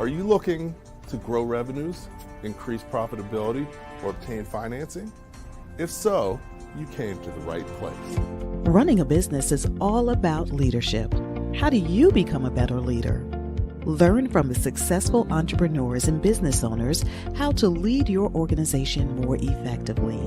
Are you looking to grow revenues, increase profitability, or obtain financing? If so, you came to the right place. Running a business is all about leadership. How do you become a better leader? Learn from the successful entrepreneurs and business owners how to lead your organization more effectively.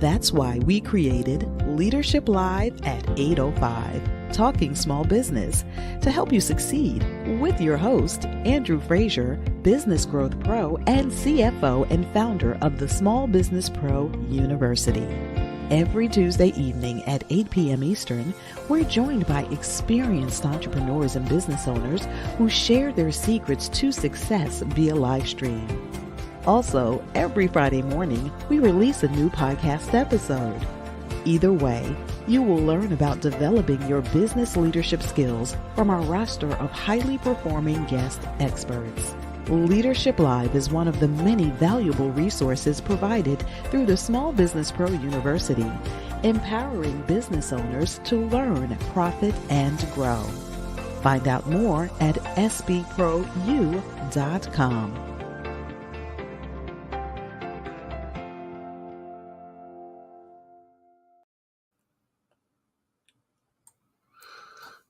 That's why we created Leadership Live at 8:05, Talking Small Business, to help you succeed with your host, Andrew Frazier, Business Growth Pro and CFO and founder of the Small Business Pro University. Every Tuesday evening at 8 p.m. Eastern, we're joined by experienced entrepreneurs and business owners who share their secrets to success via Livestream. Also, every Friday morning, we release a new podcast episode. Either way, you will learn about developing your business leadership skills from our roster of highly performing guest experts. Leadership Live is one of the many valuable resources provided through the Small Business Pro University, empowering business owners to learn, profit, and grow. Find out more at sbprou.com.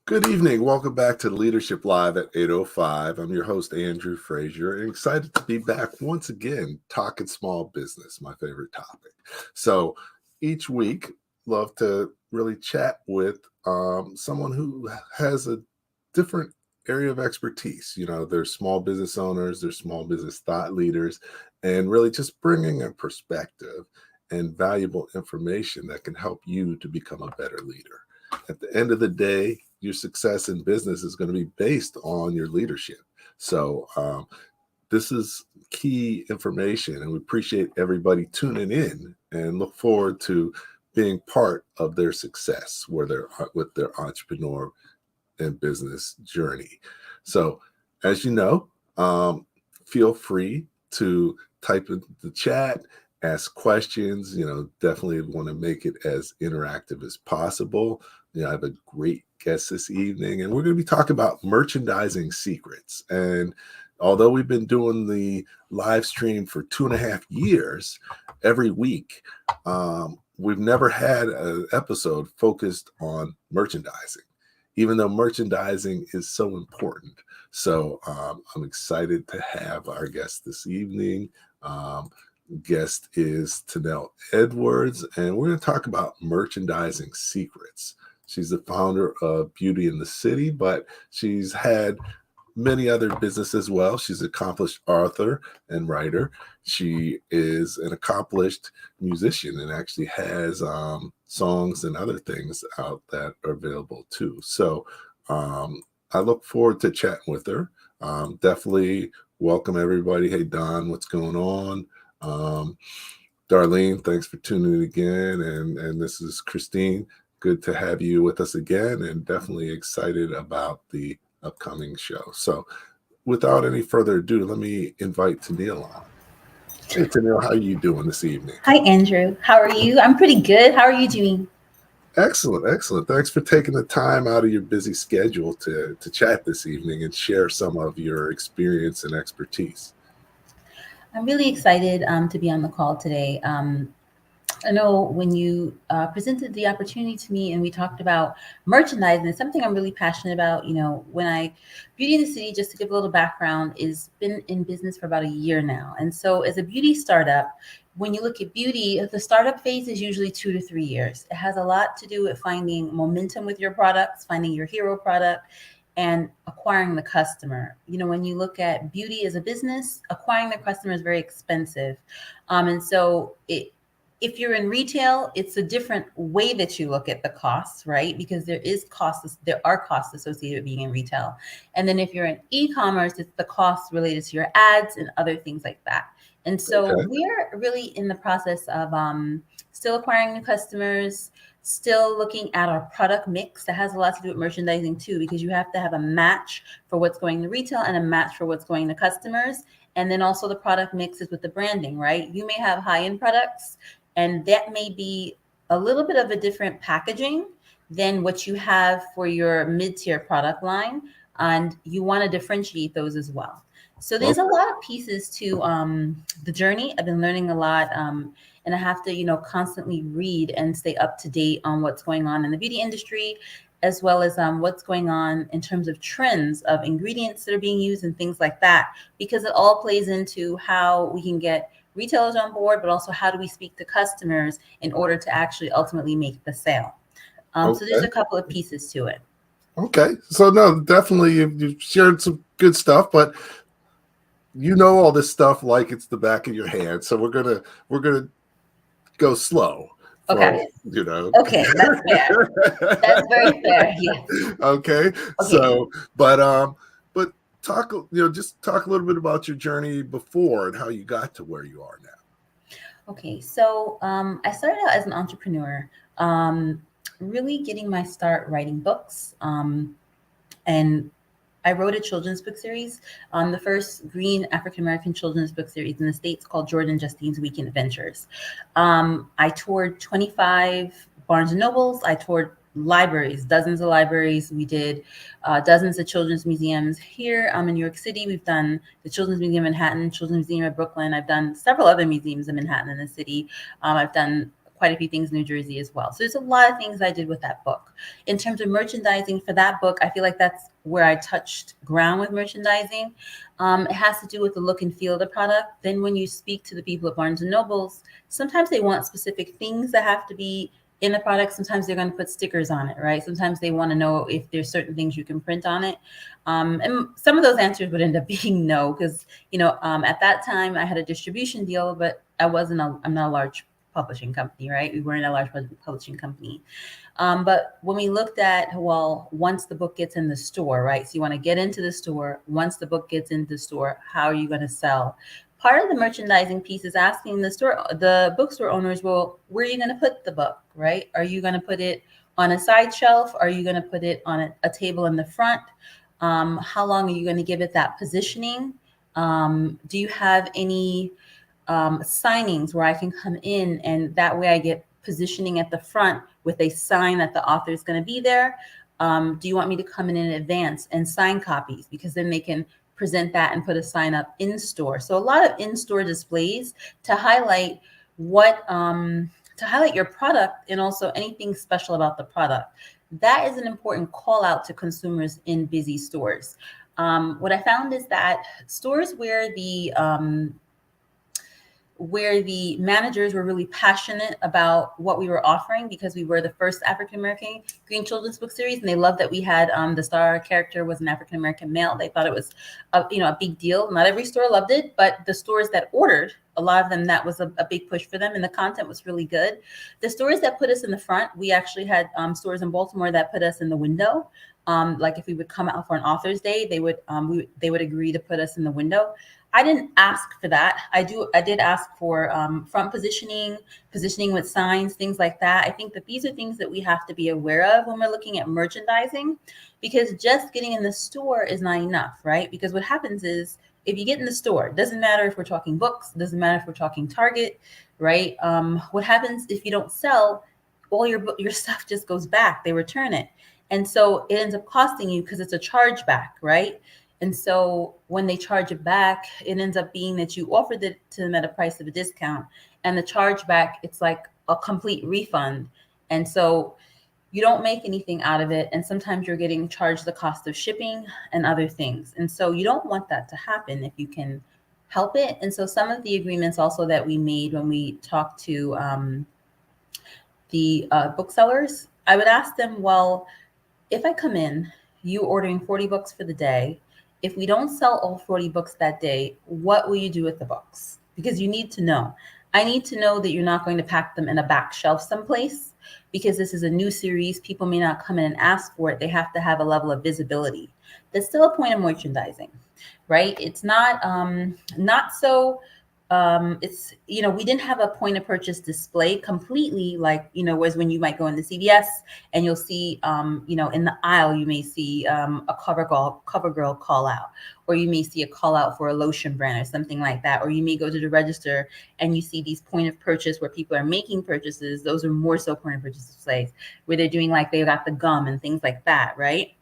Good evening. Welcome back to Leadership Live at 8:05. I'm your host, Andrew Frazier, and excited to be back once again talking small business, my favorite topic. So each week, love to really chat with someone who has a different area of expertise. You know, they're small business owners, they're small business thought leaders, and really just bringing a perspective and valuable information that can help you to become a better leader. At the end of the day, your success in business is going to be based on your leadership. So this is key information, and we appreciate everybody tuning in and look forward to being part of their success with their entrepreneur and business journey. So as you know, feel free to type in the chat, ask questions. You know, definitely want to make it as interactive as possible. You know, I have a great guest this evening, and we're going to be talking about merchandising secrets. And although we've been doing the live stream for 2.5 years, every week, we've never had an episode focused on merchandising, even though merchandising is so important. So I'm excited to have our guest this evening. Guest is Tanel Edwards, and we're going to talk about merchandising secrets. She's the founder of Beauty in the City, but she's had many other businesses as well. She's an accomplished author and writer. She is an accomplished musician and actually has songs and other things out that are available too. So I look forward to chatting with her. Definitely welcome everybody. Hey, Don, what's going on? Darlene, thanks for tuning in again. And this is Christine. Good to have you with us again, and definitely excited about the upcoming show. So without any further ado, let me invite Tanel on. Hey, Tanel, how are you doing this evening? Hi, Andrew. How are you? I'm pretty good. How are you doing? Excellent, excellent. Thanks for taking the time out of your busy schedule to chat this evening and share some of your experience and expertise. I'm really excited to be on the call today. I know when you presented the opportunity to me and we talked about merchandising, it's something I'm really passionate about. You know, Beauty in the City, just to give a little background, is been in business for about a year now. And so as a beauty startup, when you look at beauty, the startup phase is usually 2 to 3 years. It has a lot to do with finding momentum with your products, finding your hero product, and acquiring the customer. You know, when you look at beauty as a business, acquiring the customer is very expensive. And so if you're in retail, it's a different way that you look at the costs, right? Because there are costs associated with being in retail. And then if you're in e-commerce, it's the costs related to your ads and other things like that. And so we're really in the process of still acquiring new customers, still looking at our product mix. That has a lot to do with merchandising too, because you have to have a match for what's going to retail and a match for what's going to customers. And then also the product mixes with the branding, right? You may have high-end products, and that may be a little bit of a different packaging than what you have for your mid-tier product line. And you want to differentiate those as well. So there's a lot of pieces to the journey. I've been learning a lot, and I have to, constantly read and stay up to date on what's going on in the beauty industry, as well as what's going on in terms of trends of ingredients that are being used and things like that, because it all plays into how we can get retailers on board, but also how do we speak to customers in order to actually ultimately make the sale. So there's a couple of pieces to it. Okay. So no, definitely you've shared some good stuff, but all this stuff like it's the back of your hand. So we're gonna go slow. Okay. Okay, that's fair. That's very fair. Yeah. Okay. So, but talk, just talk a little bit about your journey before and how you got to where you are now. Okay, so I started out as an entrepreneur, really getting my start writing books, and I wrote a children's book series, the first green African-American children's book series in the States, called Jordan Justine's Weekend Adventures. I toured 25 Barnes and Nobles. I toured libraries, dozens of libraries. We did dozens of children's museums here in New York City. We've done the Children's Museum in Manhattan, Children's Museum of Brooklyn. I've done several other museums in Manhattan in the city. I've done quite a few things in New Jersey as well. So there's a lot of things I did with that book. In terms of merchandising for that book, I feel like that's where I touched ground with merchandising. It has to do with the look and feel of the product. Then when you speak to the people at Barnes and Nobles, sometimes they want specific things that have to be in the product. Sometimes they're going to put stickers on it, right? Sometimes they want to know if there's certain things you can print on it. And some of those answers would end up being no, because, at that time I had a distribution deal, but I'm not a large publishing company, right? We weren't a large publishing company. But when we looked at, once the book gets in the store, right? So you want to get into the store. Once the book gets into the store, how are you going to sell? Part of the merchandising piece is asking the bookstore owners, well, where are you going to put the book, right? Are you going to put it on a side shelf? Are you going to put it on a table in the front? How long are you going to give it that positioning? Do you have any signings where I can come in and that way I get positioning at the front with a sign that the author is going to be there? Do you want me to come in advance and sign copies? Because then they can present that and put a sign up in store. So a lot of in-store displays to highlight your product and also anything special about the product. That is an important call out to consumers in busy stores. What I found is that stores where the managers were really passionate about what we were offering, because we were the first African-American green children's book series, and they loved that we had the star character was an African-American male. They thought it was a big deal. Not every store loved it, but the stores that ordered, a lot of them, that was a big push for them, and the content was really good. The stores that put us in the front, we actually had stores in Baltimore that put us in the window. Like if we would come out for an author's day, they would agree to put us in the window. I didn't ask for that. I did ask for front positioning with signs, things like that. I think that these are things that we have to be aware of when we're looking at merchandising, because just getting in the store is not enough, right? Because what happens is, if you get in the store, it doesn't matter if we're talking books, it doesn't matter if we're talking Target, right? What happens if you don't sell, all your stuff just goes back, they return it. And so it ends up costing you because it's a chargeback, right? And so when they charge it back, it ends up being that you offered it to them at a price of a discount, and the chargeback, it's like a complete refund. And so you don't make anything out of it. And sometimes you're getting charged the cost of shipping and other things. And so you don't want that to happen if you can help it. And so some of the agreements also that we made when we talked to the booksellers, I would ask them, well, if I come in, you ordering 40 books for the day, if we don't sell all 40 books that day, what will you do with the books? Because you need to know. I need to know that you're not going to pack them in a back shelf someplace, because this is a new series. People may not come in and ask for it. They have to have a level of visibility. That's still a point of merchandising, right? It's not so. It's, we didn't have a point of purchase display completely, like, whereas when you might go into CVS and you'll see, in the aisle, you may see a CoverGirl call out, or you may see a call out for a lotion brand or something like that. Or you may go to the register and you see these point of purchase where people are making purchases. Those are more so point of purchase displays where they're doing, like, they've got the gum and things like that, right?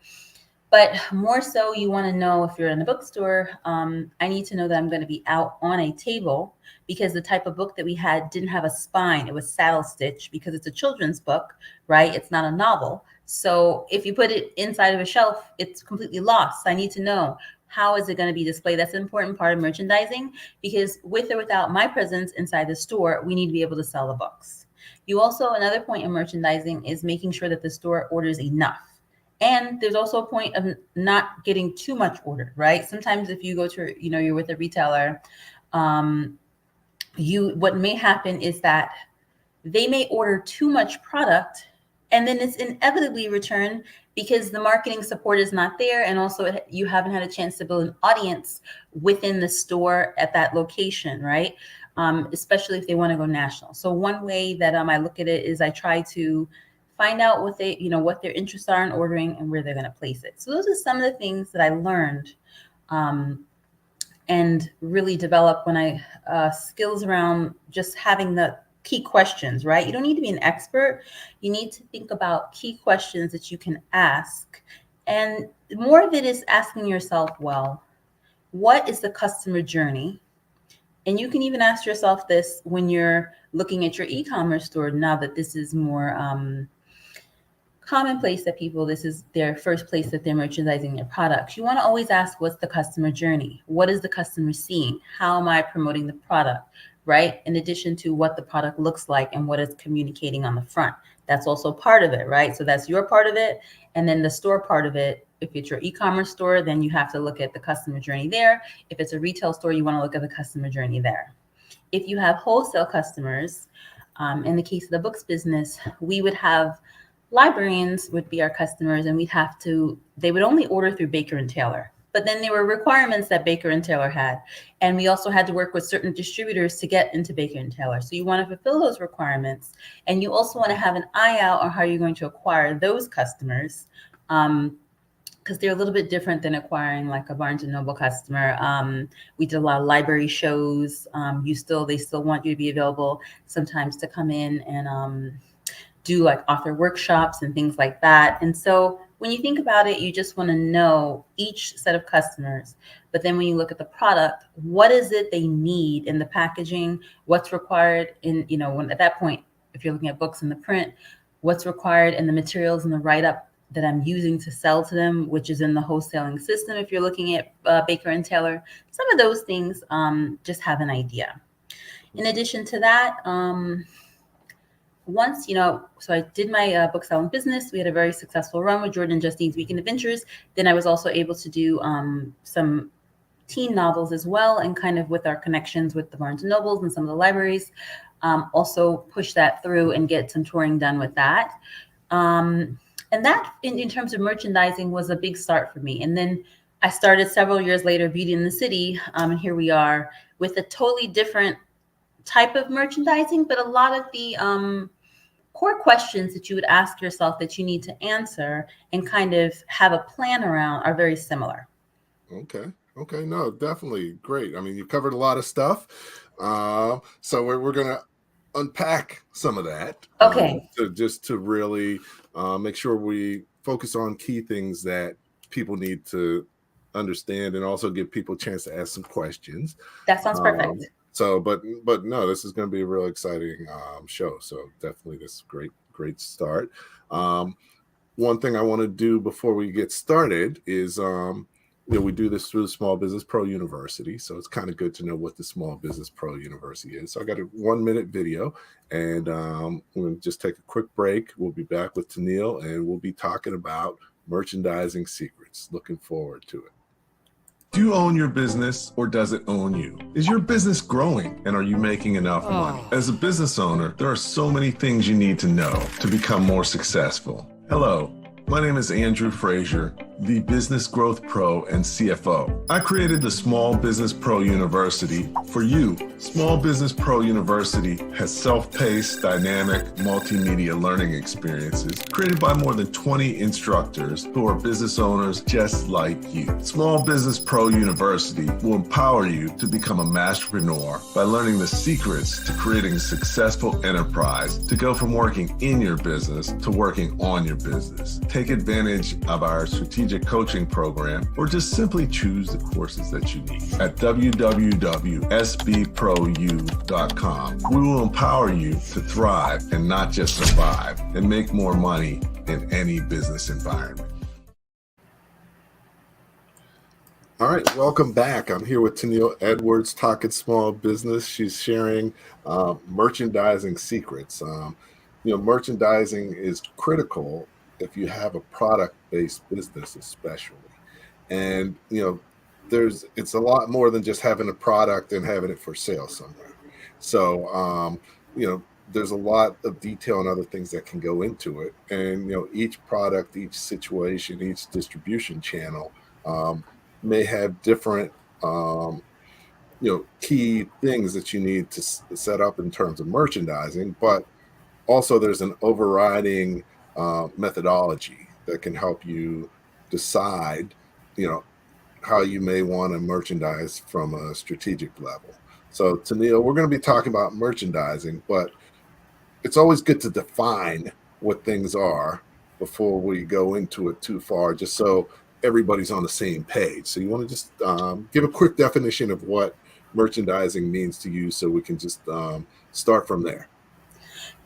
But more so, you want to know if you're in a bookstore, I need to know that I'm going to be out on a table, because the type of book that we had didn't have a spine. It was saddle stitch because it's a children's book, right? It's not a novel. So if you put it inside of a shelf, it's completely lost. I need to know, how is it going to be displayed? That's an important part of merchandising, because with or without my presence inside the store, we need to be able to sell the books. You also, another point in merchandising is making sure that the store orders enough. And there's also a point of not getting too much ordered, right? Sometimes if you go to, you're with a retailer, what may happen is that they may order too much product, and then it's inevitably returned because the marketing support is not there. And also you haven't had a chance to build an audience within the store at that location, right? Especially if they want to go national. So one way that I look at it is I try to find out what what their interests are in ordering and where they're going to place it. So those are some of the things that I learned and really developed when skills around just having the key questions, right? You don't need to be an expert. You need to think about key questions that you can ask. And more of it is asking yourself, well, what is the customer journey? And you can even ask yourself this when you're looking at your e-commerce store, now that this is more commonplace, that this is their first place that they're merchandising their products. You want to always ask, what's the customer journey? What is the customer seeing? How am I promoting the product, right? In addition to what the product looks like and what it's communicating on the front. That's also part of it, right? So that's your part of it. And then the store part of it, if it's your e-commerce store, then you have to look at the customer journey there. If it's a retail store, you want to look at the customer journey there. If you have wholesale customers, in the case of the books business, we would have librarians would be our customers, and they would only order through Baker and Taylor. But then there were requirements that Baker and Taylor had. And we also had to work with certain distributors to get into Baker and Taylor. So you want to fulfill those requirements. And you also want to have an eye out on how you're going to acquire those customers, because they're a little bit different than acquiring like a Barnes & Noble customer. We did a lot of library shows. They still want you to be available sometimes to come in and do like author workshops and things like that. And so when you think about it, you just want to know each set of customers. But then when you look at the product, what is it they need in the packaging? What's required in, at that point, if you're looking at books in the print, what's required in the materials and the write-up that I'm using to sell to them, which is in the wholesaling system. If you're looking at Baker and Taylor, some of those things, just have an idea. In addition to that, so I did my book selling business. We had a very successful run with Jordan and Justine's Weekend Adventures. Then I was also able to do some teen novels as well, and kind of with our connections with the Barnes & Nobles and some of the libraries, also push that through and get some touring done with that. And that, in terms of merchandising, was a big start for me. And then I started several years later, Beauty in the City, and here we are with a totally different type of merchandising, but a lot of the core questions that you would ask yourself that you need to answer and kind of have a plan around are very similar. Okay. No, definitely great. I mean, you covered a lot of stuff. So we're going to unpack some of that. Okay. To really make sure we focus on key things that people need to understand, and also give people a chance to ask some questions. That sounds perfect. But no, this is going to be a real exciting show. So definitely this is great start. One thing I want to do before we get started is, we do this through the Small Business Pro University. So it's kind of good to know what the Small Business Pro University is. So I got a 1-minute video, and we'll just take a quick break. We'll be back with Tennille, and we'll be talking about merchandising secrets. Looking forward to it. Do you own your business, or does it own you? Is your business growing, and are you making enough money? As a business owner, there are so many things you need to know to become more successful. Hello, my name is Andrew Frazier, the Business Growth Pro and CFO. I created the Small Business Pro University for you. Small Business Pro University has self-paced, dynamic, multimedia learning experiences created by more than 20 instructors who are business owners just like you. Small Business Pro University will empower you to become a masterpreneur by learning the secrets to creating a successful enterprise, to go from working in your business to working on your business. Take take advantage of our strategic coaching program, or just simply choose the courses that you need. At www.sbprou.com, we will empower you to thrive and not just survive, and make more money in any business environment. All right, welcome back. I'm here with Tennille Edwards, talking small business. She's sharing merchandising secrets. Merchandising is critical if you have a product-based business, especially. And it's a lot more than just having a product and having it for sale somewhere. So there's a lot of detail and other things that can go into it. And each product, each situation, each distribution channel may have different key things that you need to set up in terms of merchandising, but also there's an overriding methodology that can help you decide how you may want to merchandise from a strategic level. So Tennille, we're going to be talking about merchandising, but it's always good to define what things are before we go into it too far, just so everybody's on the same page. So you want to just give a quick definition of what merchandising means to you, so we can just start from there.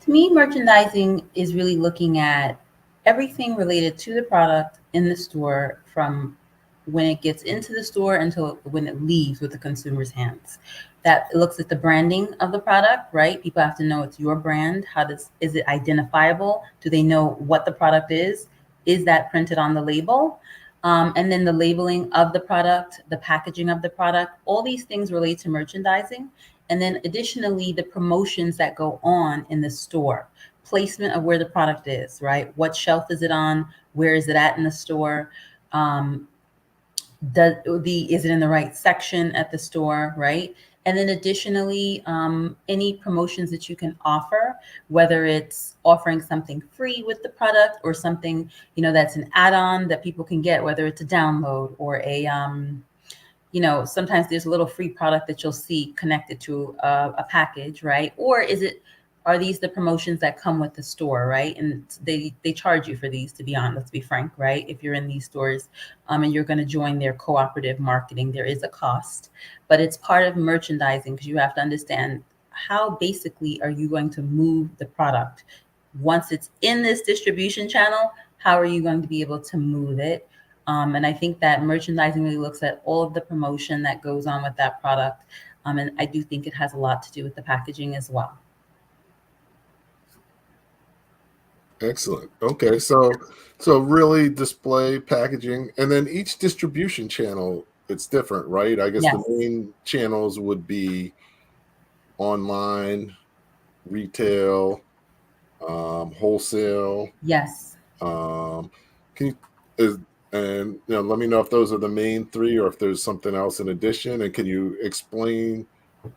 To me, merchandising is really looking at everything related to the product in the store, from when it gets into the store until when it leaves with the consumer's hands. That looks at the branding of the product, right? People have to know it's your brand. Is it identifiable? Do they know what the product is? Is that printed on the label? And then the labeling of the product, the packaging of the product, all these things relate to merchandising. And then additionally, the promotions that go on in the store, placement of where the product is, right? What shelf is it on? Where is it at in the store? Is it in the right section at the store, right? And then additionally, any promotions that you can offer, whether it's offering something free with the product or something, that's an add-on that people can get, whether it's a download or a, sometimes there's a little free product that you'll see connected to a package, right? Or are these the promotions that come with the store, right? And they charge you for these, to be honest, let's be frank, right? If you're in these stores and you're going to join their cooperative marketing, there is a cost, but it's part of merchandising, because you have to understand how basically are you going to move the product. Once it's in this distribution channel, how are you going to be able to move it? And I think that merchandising really looks at all of the promotion that goes on with that product. And I do think it has a lot to do with the packaging as well. Excellent. Okay, so really display, packaging, and then each distribution channel, it's different, right? I guess Yes. The main channels would be online, retail, wholesale. Yes. Let me know if those are the main three, or if there's something else in addition, and can you explain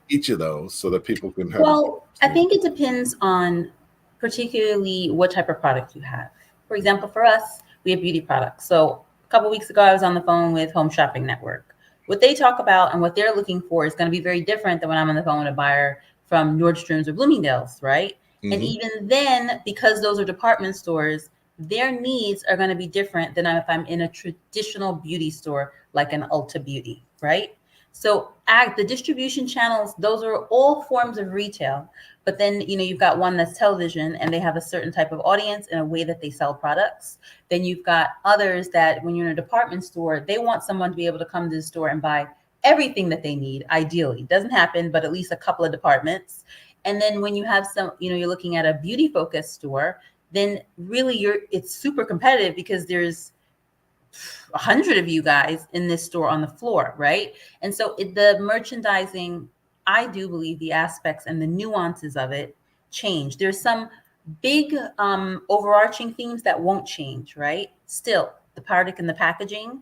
each of those so that people can have? Well, I think it depends on particularly what type of product you have. For example, for us, we have beauty products. So a couple of weeks ago, I was on the phone with Home Shopping Network. What they talk about and what they're looking for is going to be very different than when I'm on the phone with a buyer from Nordstrom's or Bloomingdale's, right? Mm-hmm. And even then, because those are department stores, their needs are going to be different than if I'm in a traditional beauty store like an Ulta Beauty, right? So the distribution channels, those are all forms of retail. But then, you've got one that's television, and they have a certain type of audience and a way that they sell products. Then you've got others that when you're in a department store, they want someone to be able to come to the store and buy everything that they need. Ideally, doesn't happen, but at least a couple of departments. And then when you have you're looking at a beauty focused store, then really it's super competitive, because there's 100 of you guys in this store on the floor, right? And so the merchandising, I do believe the aspects and the nuances of it change. There's some big overarching themes that won't change, right? Still, the product and the packaging,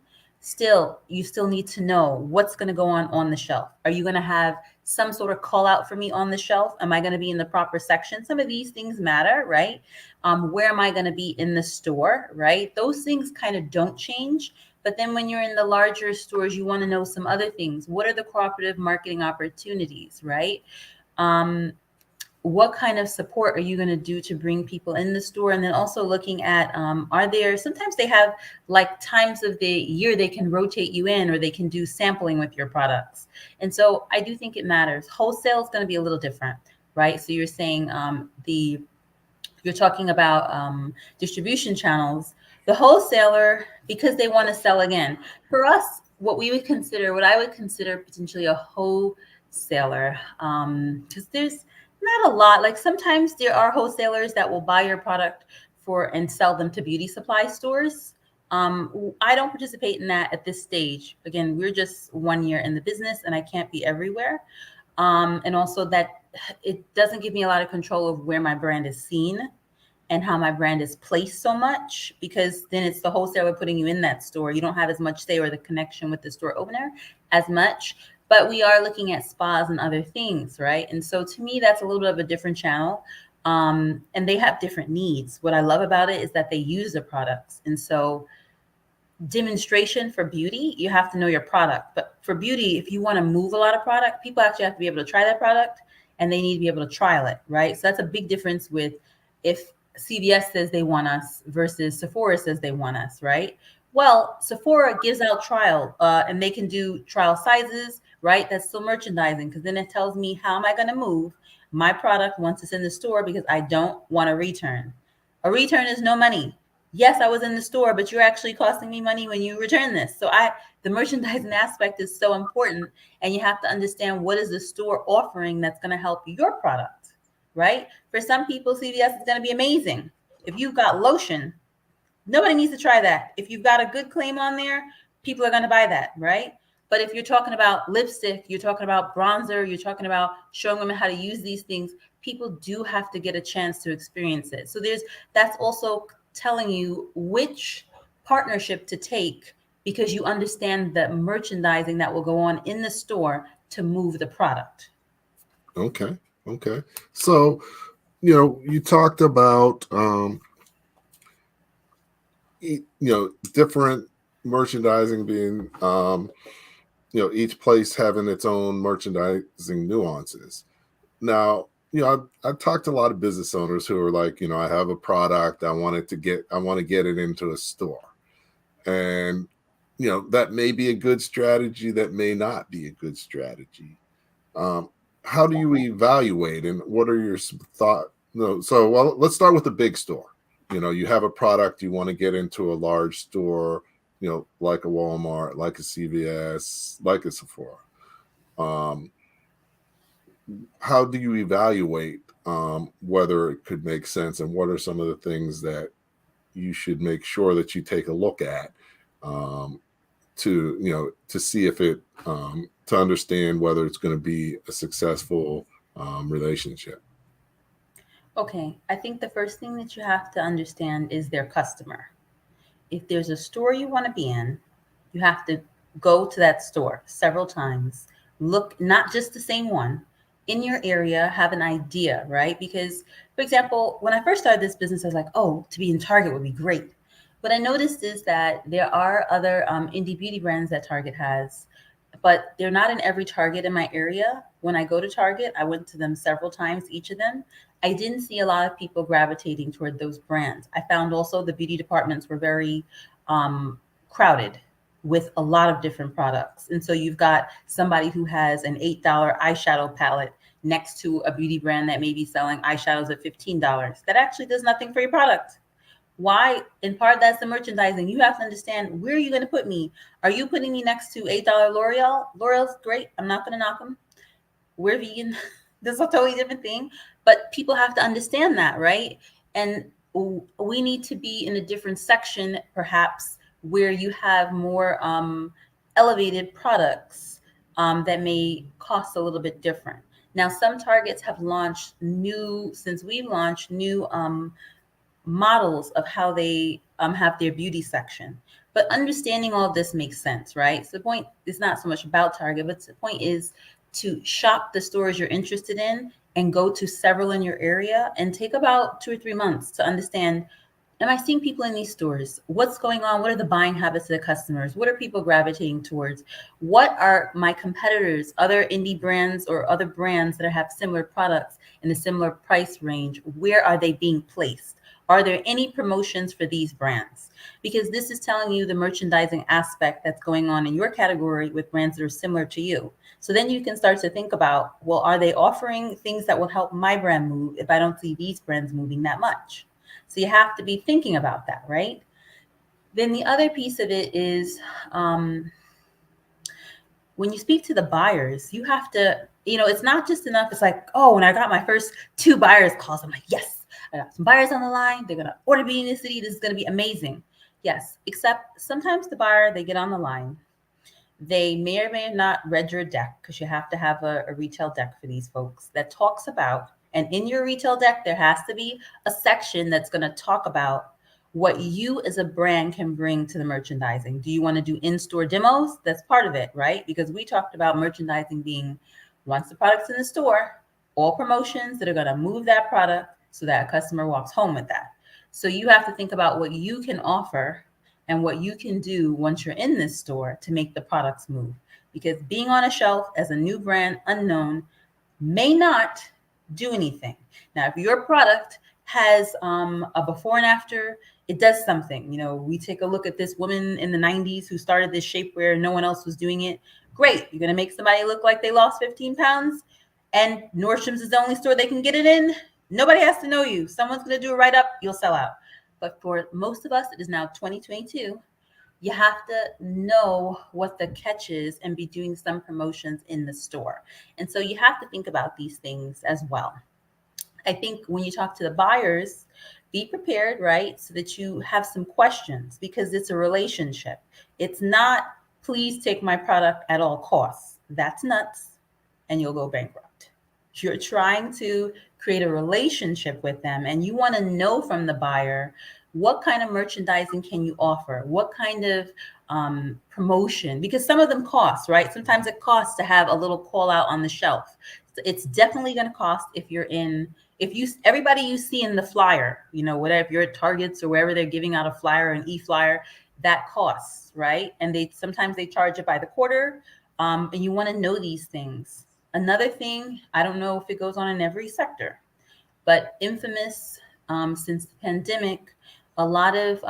you still need to know what's going to go on the shelf. Are you going to have some sort of call out for me on the shelf? Am I going to be in the proper section? Some of these things matter, right? Where am I going to be in the store, right? Those things kind of don't change. But then when you're in the larger stores, you want to know some other things. What are the cooperative marketing opportunities, right? what kind of support are you going to do to bring people in the store? And then also looking at, are there, sometimes they have like times of the year they can rotate you in, or they can do sampling with your products. And so I do think it matters. Wholesale is going to be a little different, right? So you're saying you're talking about distribution channels. The wholesaler, because they want to sell again. For us, what I would consider potentially a wholesaler, because there's not a lot. Like sometimes there are wholesalers that will buy your product and sell them to beauty supply stores. I don't participate in that at this stage. Again, we're just 1 year in the business, and I can't be everywhere. And also that it doesn't give me a lot of control of where my brand is seen and how my brand is placed so much, because then it's the wholesaler putting you in that store. You don't have as much say or the connection with the store owner as much, but we are looking at spas and other things, right? And so to me, that's a little bit of a different channel. And they have different needs. What I love about it is that they use the products. And so demonstration for beauty, you have to know your product. But for beauty, if you want to move a lot of product, people actually have to be able to try that product, and they need to be able to trial it, right? So that's a big difference with if CVS says they want us versus Sephora says they want us, right? Well, Sephora gives out trial and they can do trial sizes, right? That's still merchandising, because then it tells me how am I going to move my product once it's in the store, because I don't want a return. A return is no money. Yes, I was in the store, but you're actually costing me money when you return this. So the merchandising aspect is so important, and you have to understand what is the store offering that's going to help your product. Right? For some people, CVS is going to be amazing. If you've got lotion, nobody needs to try that. If you've got a good claim on there, people are going to buy that, right? But if you're talking about lipstick, you're talking about bronzer, you're talking about showing women how to use these things, people do have to get a chance to experience it. So that's also telling you which partnership to take, because you understand the merchandising that will go on in the store to move the product. Okay. So, you talked about, different merchandising being, each place having its own merchandising nuances. Now, I've talked to a lot of business owners who are like, I have a product, I want to get it into a store. And, that may be a good strategy, that may not be a good strategy. How do you evaluate, and what are your thoughts? Let's start with the big store. You have a product, you want to get into a large store, like a Walmart, like a CVS, like a Sephora. How do you evaluate whether it could make sense, and what are some of the things that you should make sure that you take a look at to see if it to understand whether it's going to be a successful relationship? Okay, I think the first thing that you have to understand is their customer. If there's a store you want to be in, you have to go to that store several times. Look, not just the same one, in your area, have an idea, right? Because, for example, when I first started this business, I was like, oh, to be in Target would be great. What I noticed is that there are other indie beauty brands that Target has, but they're not in every Target in my area. When I go to Target, I went to them several times, each of them. I didn't see a lot of people gravitating toward those brands. I found also the beauty departments were very crowded with a lot of different products. And so you've got somebody who has an $8 eyeshadow palette next to a beauty brand that may be selling eyeshadows at $15. That actually does nothing for your product. Why? In part, that's the merchandising. You have to understand, where are you going to put me? Are you putting me next to $8 L'Oreal? L'Oreal's great. I'm not going to knock them. We're vegan. That's a totally different thing. But people have to understand that, right? And we need to be in a different section, perhaps, where you have more elevated products that may cost a little bit different. Now, some Targets have launched since we've launched new models of how they have their beauty section. But understanding all of this makes sense, right? So the point is not so much about Target, but the point is to shop the stores you're interested in and go to several in your area and take about 2 or 3 months to understand Am I seeing people in these stores? What's going on? What are the buying habits of the customers? What are people gravitating towards? What are my competitors, other indie brands or other brands that have similar products in a similar price range? Where are they being placed? Are there any promotions for these brands? Because this is telling you the merchandising aspect that's going on in your category with brands that are similar to you. So then you can start to think about, well, are they offering things that will help my brand move if I don't see these brands moving that much? So you have to be thinking about that, right? Then the other piece of it is when you speak to the buyers, you have to, it's not just enough. It's like, oh, when I got my first 2 buyers calls, I'm like, yes, I got some buyers on the line. They're going to order me in the city. This is going to be amazing. Yes, except sometimes the buyer, they get on the line. They may or may have not read your deck, because you have to have a retail deck for these folks that talks about, and in your retail deck, there has to be a section that's going to talk about what you as a brand can bring to the merchandising. Do you want to do in-store demos? That's part of it, right? Because we talked about merchandising being, once the product's in the store, all promotions that are going to move that product so that a customer walks home with that. So you have to think about what you can offer and what you can do once you're in this store to make the products move. Because being on a shelf as a new brand, unknown, may not do anything. Now, if your product has a before and after, it does something. We take a look at this woman in the 90s who started this shapewear, no one else was doing it. Great, you're going to make somebody look like they lost 15 pounds, and Nordstrom's is the only store they can get it in. Nobody has to know you. Someone's going to do a write-up, you'll sell out. But for most of us, it is now 2022. You have to know what the catch is and be doing some promotions in the store. And so you have to think about these things as well. I think when you talk to the buyers, be prepared, right? So that you have some questions, because it's a relationship. It's not, please take my product at all costs. That's nuts, and you'll go bankrupt. You're trying to create a relationship with them, and you want to know from the buyer, what kind of merchandising can you offer? What kind of promotion? Because some of them cost, right? Sometimes it costs to have a little call out on the shelf. It's definitely going to cost if everybody you see in the flyer, whatever, if you're at Targets or wherever they're giving out a flyer, an e-flyer, that costs, right? And sometimes they charge it by the quarter, and you want to know these things. Another thing, I don't know if it goes on in every sector, but infamous since the pandemic, a lot of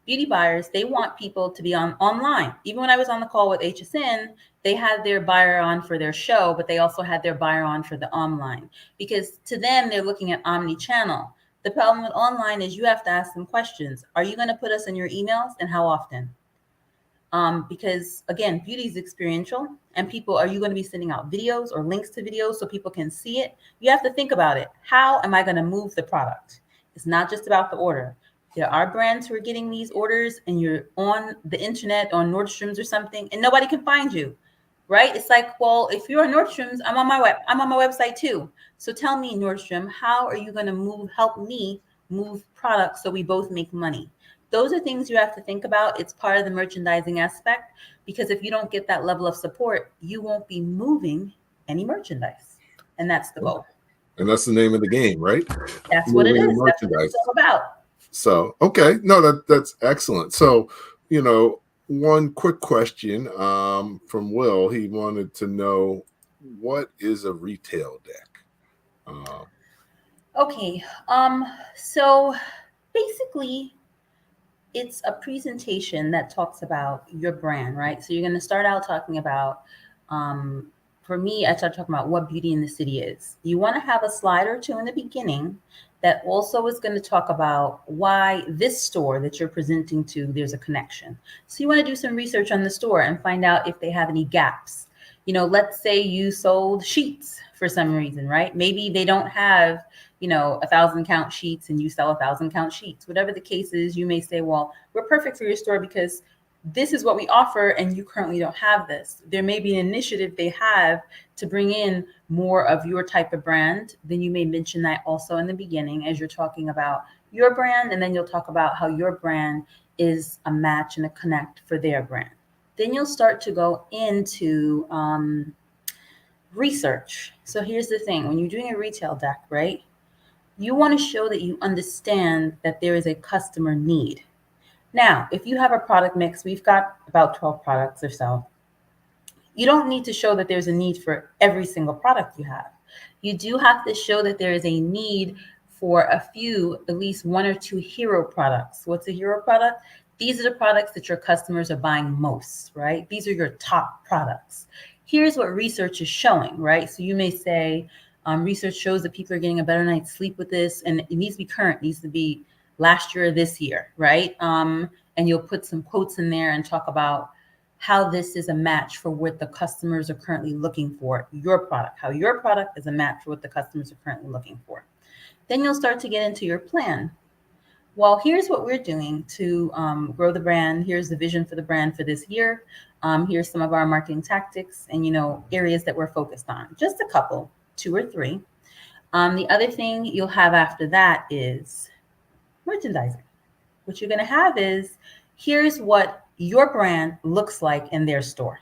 beauty buyers, they want people to be online. Even when I was on the call with HSN, they had their buyer on for their show, but they also had their buyer on for the online, because to them, they're looking at omni-channel. The problem with online is you have to ask them questions. Are you going to put us in your emails, and how often? Because again, beauty is experiential, and are you going to be sending out videos or links to videos so people can see it? You have to think about it. How am I going to move the product? It's not just about the order. There are brands who are getting these orders, and you're on the internet, on Nordstrom's or something, and nobody can find you, right? It's like, well, if you're on Nordstrom's, I'm on my website too. So tell me, Nordstrom, how are you going to help me move products so we both make money? Those are things you have to think about. It's part of the merchandising aspect, because if you don't get that level of support, you won't be moving any merchandise. And that's the goal. And that's the name of the game, right? That's what it is. That's what it's all about. So, okay. No, that's excellent. So, one quick question from Will. He wanted to know, what is a retail deck? Okay. So basically, it's a presentation that talks about your brand, right? So you're going to start out talking about, for me, I start talking about what beauty in the city is. You want to have a slide or two in the beginning that also is going to talk about why this store that you're presenting to, there's a connection. So you want to do some research on the store and find out if they have any gaps. Let's say you sold sheets for some reason, right? Maybe they don't have 1,000 count sheets and you sell 1,000 count sheets. Whatever the case is, you may say, well, we're perfect for your store because this is what we offer and you currently don't have this. There may be an initiative they have to bring in more of your type of brand. Then you may mention that also in the beginning as you're talking about your brand, and then you'll talk about how your brand is a match and a connect for their brand. Then you'll start to go into research. So here's the thing. When you're doing a retail deck, right, You want to show that you understand that there is a customer need. Now, if you have a product mix, we've got about 12 products or so. You don't need to show that there's a need for every single product you have. You do have to show that there is a need for a few, at least one or two hero products. What's a hero product? These are the products that your customers are buying most, right? These are your top products. Here's what research is showing, right? So you may say, research shows that people are getting a better night's sleep with this, and it needs to be current, it needs to be last year or this year, right? And you'll put some quotes in there and talk about how this is a match for what the customers are currently looking for, your product, how your product is a match for what the customers are currently looking for. Then you'll start to get into your plan. Well, here's what we're doing to grow the brand. Here's the vision for the brand for this year. Here's some of our marketing tactics and, areas that we're focused on. Just a couple, 2 or 3. The other thing you'll have after that is merchandising. What you're going to have is, here's what your brand looks like in their store.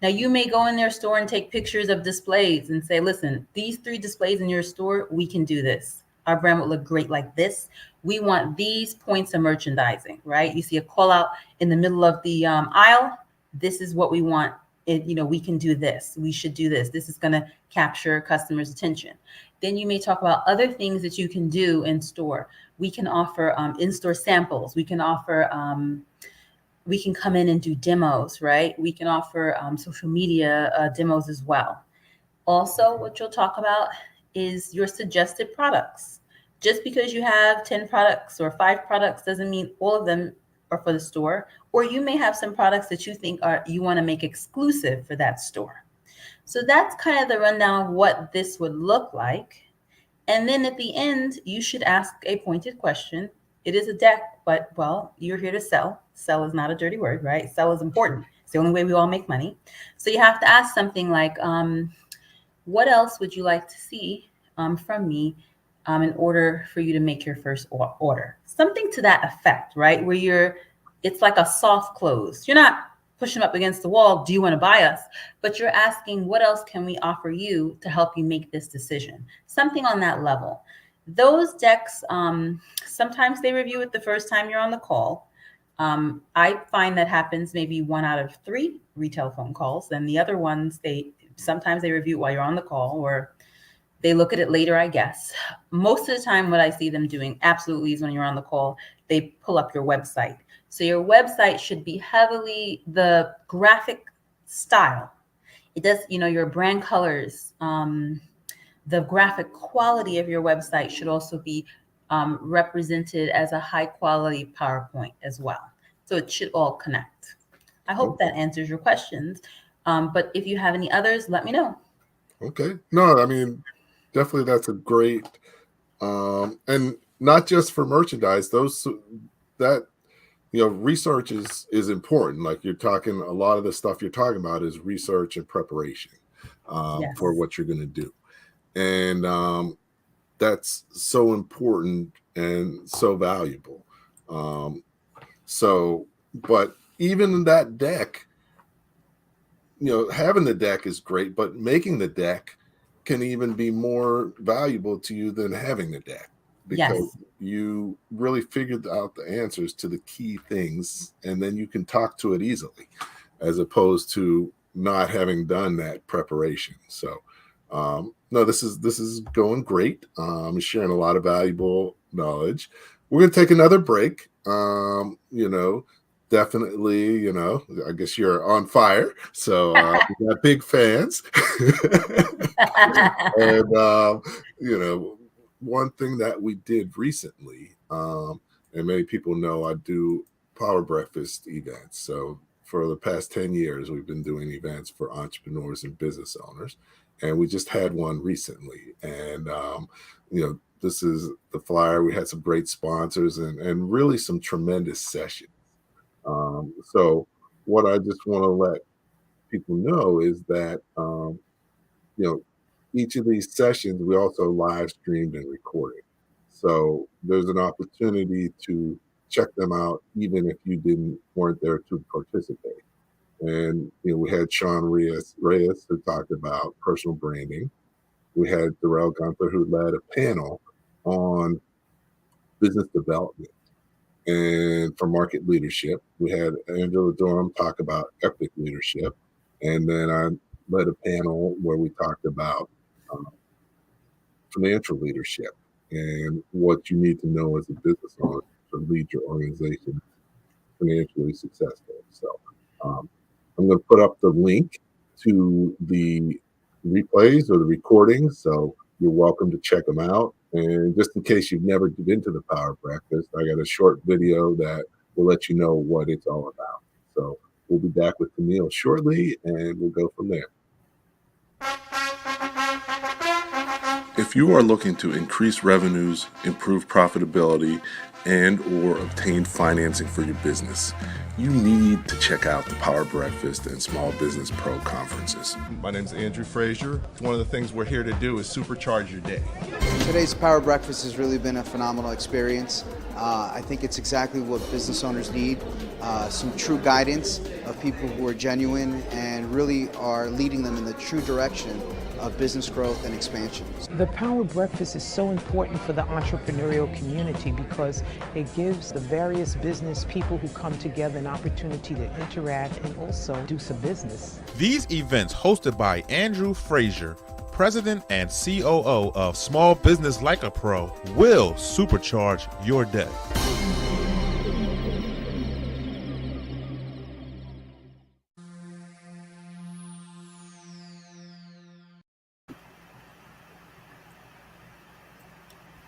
Now, you may go in their store and take pictures of displays and say, listen, these 3 displays in your store, we can do this. Our brand would look great like this. We want these points of merchandising, right? You see a call out in the middle of the aisle. This is what we want. We can do this. We should do this. This is going to capture customers' attention. Then you may talk about other things that you can do in store. We can offer in-store samples. We can offer we can come in and do demos, right? We can offer social media demos as well. Also, what you'll talk about is your suggested products. Just because you have 10 products or 5 products doesn't mean all of them are for the store. Or you may have some products that you think you want to make exclusive for that store. So that's kind of the rundown of what this would look like. And then at the end, you should ask a pointed question. It is a deck, but, you're here to sell. Sell is not a dirty word, right? Sell is important. It's the only way we all make money. So you have to ask something like, what else would you like to see from me in order for you to make your first order? Something to that effect, right? Where it's like a soft close. You're not pushing up against the wall. Do you want to buy us? But you're asking, what else can we offer you to help you make this decision? Something on that level. Those decks, sometimes they review it the first time you're on the call. I find that happens maybe 1 out of 3 retail phone calls. And the other ones, sometimes they review it while you're on the call, or they look at it later, I guess. Most of the time, what I see them doing absolutely is when you're on the call, they pull up your website. So your website should be heavily the graphic style. It does, your brand colors, the graphic quality of your website should also be represented as a high quality PowerPoint as well. So it should all connect. I hope that answers your questions. But if you have any others, let me know. Okay. No, I mean, definitely that's a great, and not just for merchandise, research is important. Like you're talking, a lot of the stuff you're talking about is research and preparation Yes. for what you're going to do. And that's so important and so valuable. But even in that deck, having the deck is great, but making the deck can even be more valuable to you than having the deck, because you really figured out the answers to the key things, and then you can talk to it easily, as opposed to not having done that preparation. So no, this is going great. Sharing a lot of valuable knowledge. We're going to take another break. Definitely, I guess you're on fire. So we got big fans. And, one thing that we did recently, and many people know, I do Power Breakfast events. So for the past 10 years, we've been doing events for entrepreneurs and business owners. And we just had one recently. And, this is the flyer. We had some great sponsors and really some tremendous sessions. So what I just want to let people know is that, each of these sessions, we also live streamed and recorded. So there's an opportunity to check them out, even if you weren't there to participate. And, we had Sean Reyes who talked about personal branding. We had Darrell Gunther, who led a panel on business development and for market leadership. We had Angela Durham talk about epic leadership. And then I led a panel where we talked about financial leadership and what you need to know as a business owner to lead your organization financially successful. So I'm going to put up the link to the replays or the recordings. So you're welcome to check them out. And just in case you've never been to the Power Breakfast, I got a short video that will let you know what it's all about. So we'll be back with Camille shortly, and we'll go from there. If you are looking to increase revenues, improve profitability, and or obtain financing for your business, you need to check out the Power Breakfast and Small Business Pro conferences. My name is Andrew Frazier. One of the things we're here to do is supercharge your day. Today's Power Breakfast has really been a phenomenal experience. I think it's exactly what business owners need, some true guidance of people who are genuine and really are leading them in the true direction of business growth and expansion. The Power Breakfast is so important for the entrepreneurial community because it gives the various business people who come together an opportunity to interact and also do some business. These events, hosted by Andrew Frazier, President and COO of Small Business Like a Pro, will supercharge your day.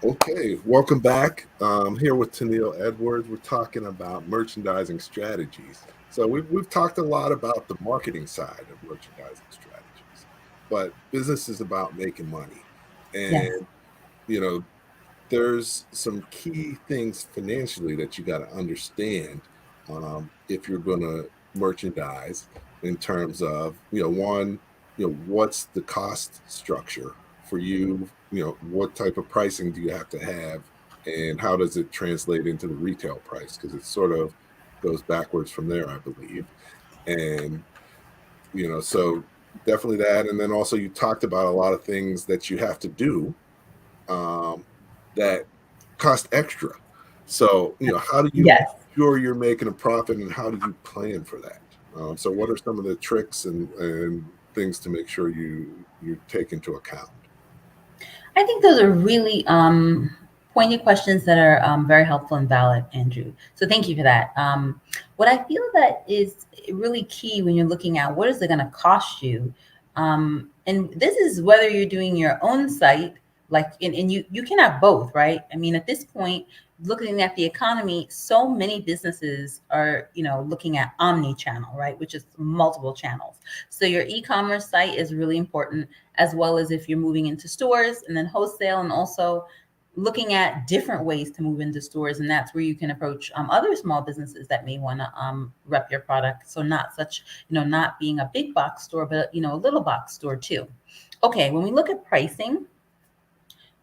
Okay, welcome back. Here with Tennille Edwards. We're talking about merchandising strategies. So we've talked a lot about the marketing side of merchandising strategies, but business is about making money. And, you know, there's some key things financially that you got to understand if you're going to merchandise in terms of, one, what's the cost structure for you? What type of pricing do you have to have, and how does it translate into the retail price? Because it sort of goes backwards from there, I believe. And, so definitely that. And then also you talked about a lot of things that you have to do that cost extra. So, how do you make sure you're making a profit, and how do you plan for that? So what are some of the tricks and things to make sure you take into account? I think those are really poignant questions that are very helpful and valid, Andrew. So thank you for that. What I feel that is really key when you're looking at what is it going to cost you, and this is whether you're doing your own site, and you can have both, right? I mean, at this point, looking at the economy, so many businesses are, looking at omni-channel, right? Which is multiple channels. So your e-commerce site is really important, as well as if you're moving into stores and then wholesale, and also looking at different ways to move into stores. And that's where you can approach other small businesses that may want to rep your product. So not being a big box store, but, a little box store too. Okay, when we look at pricing,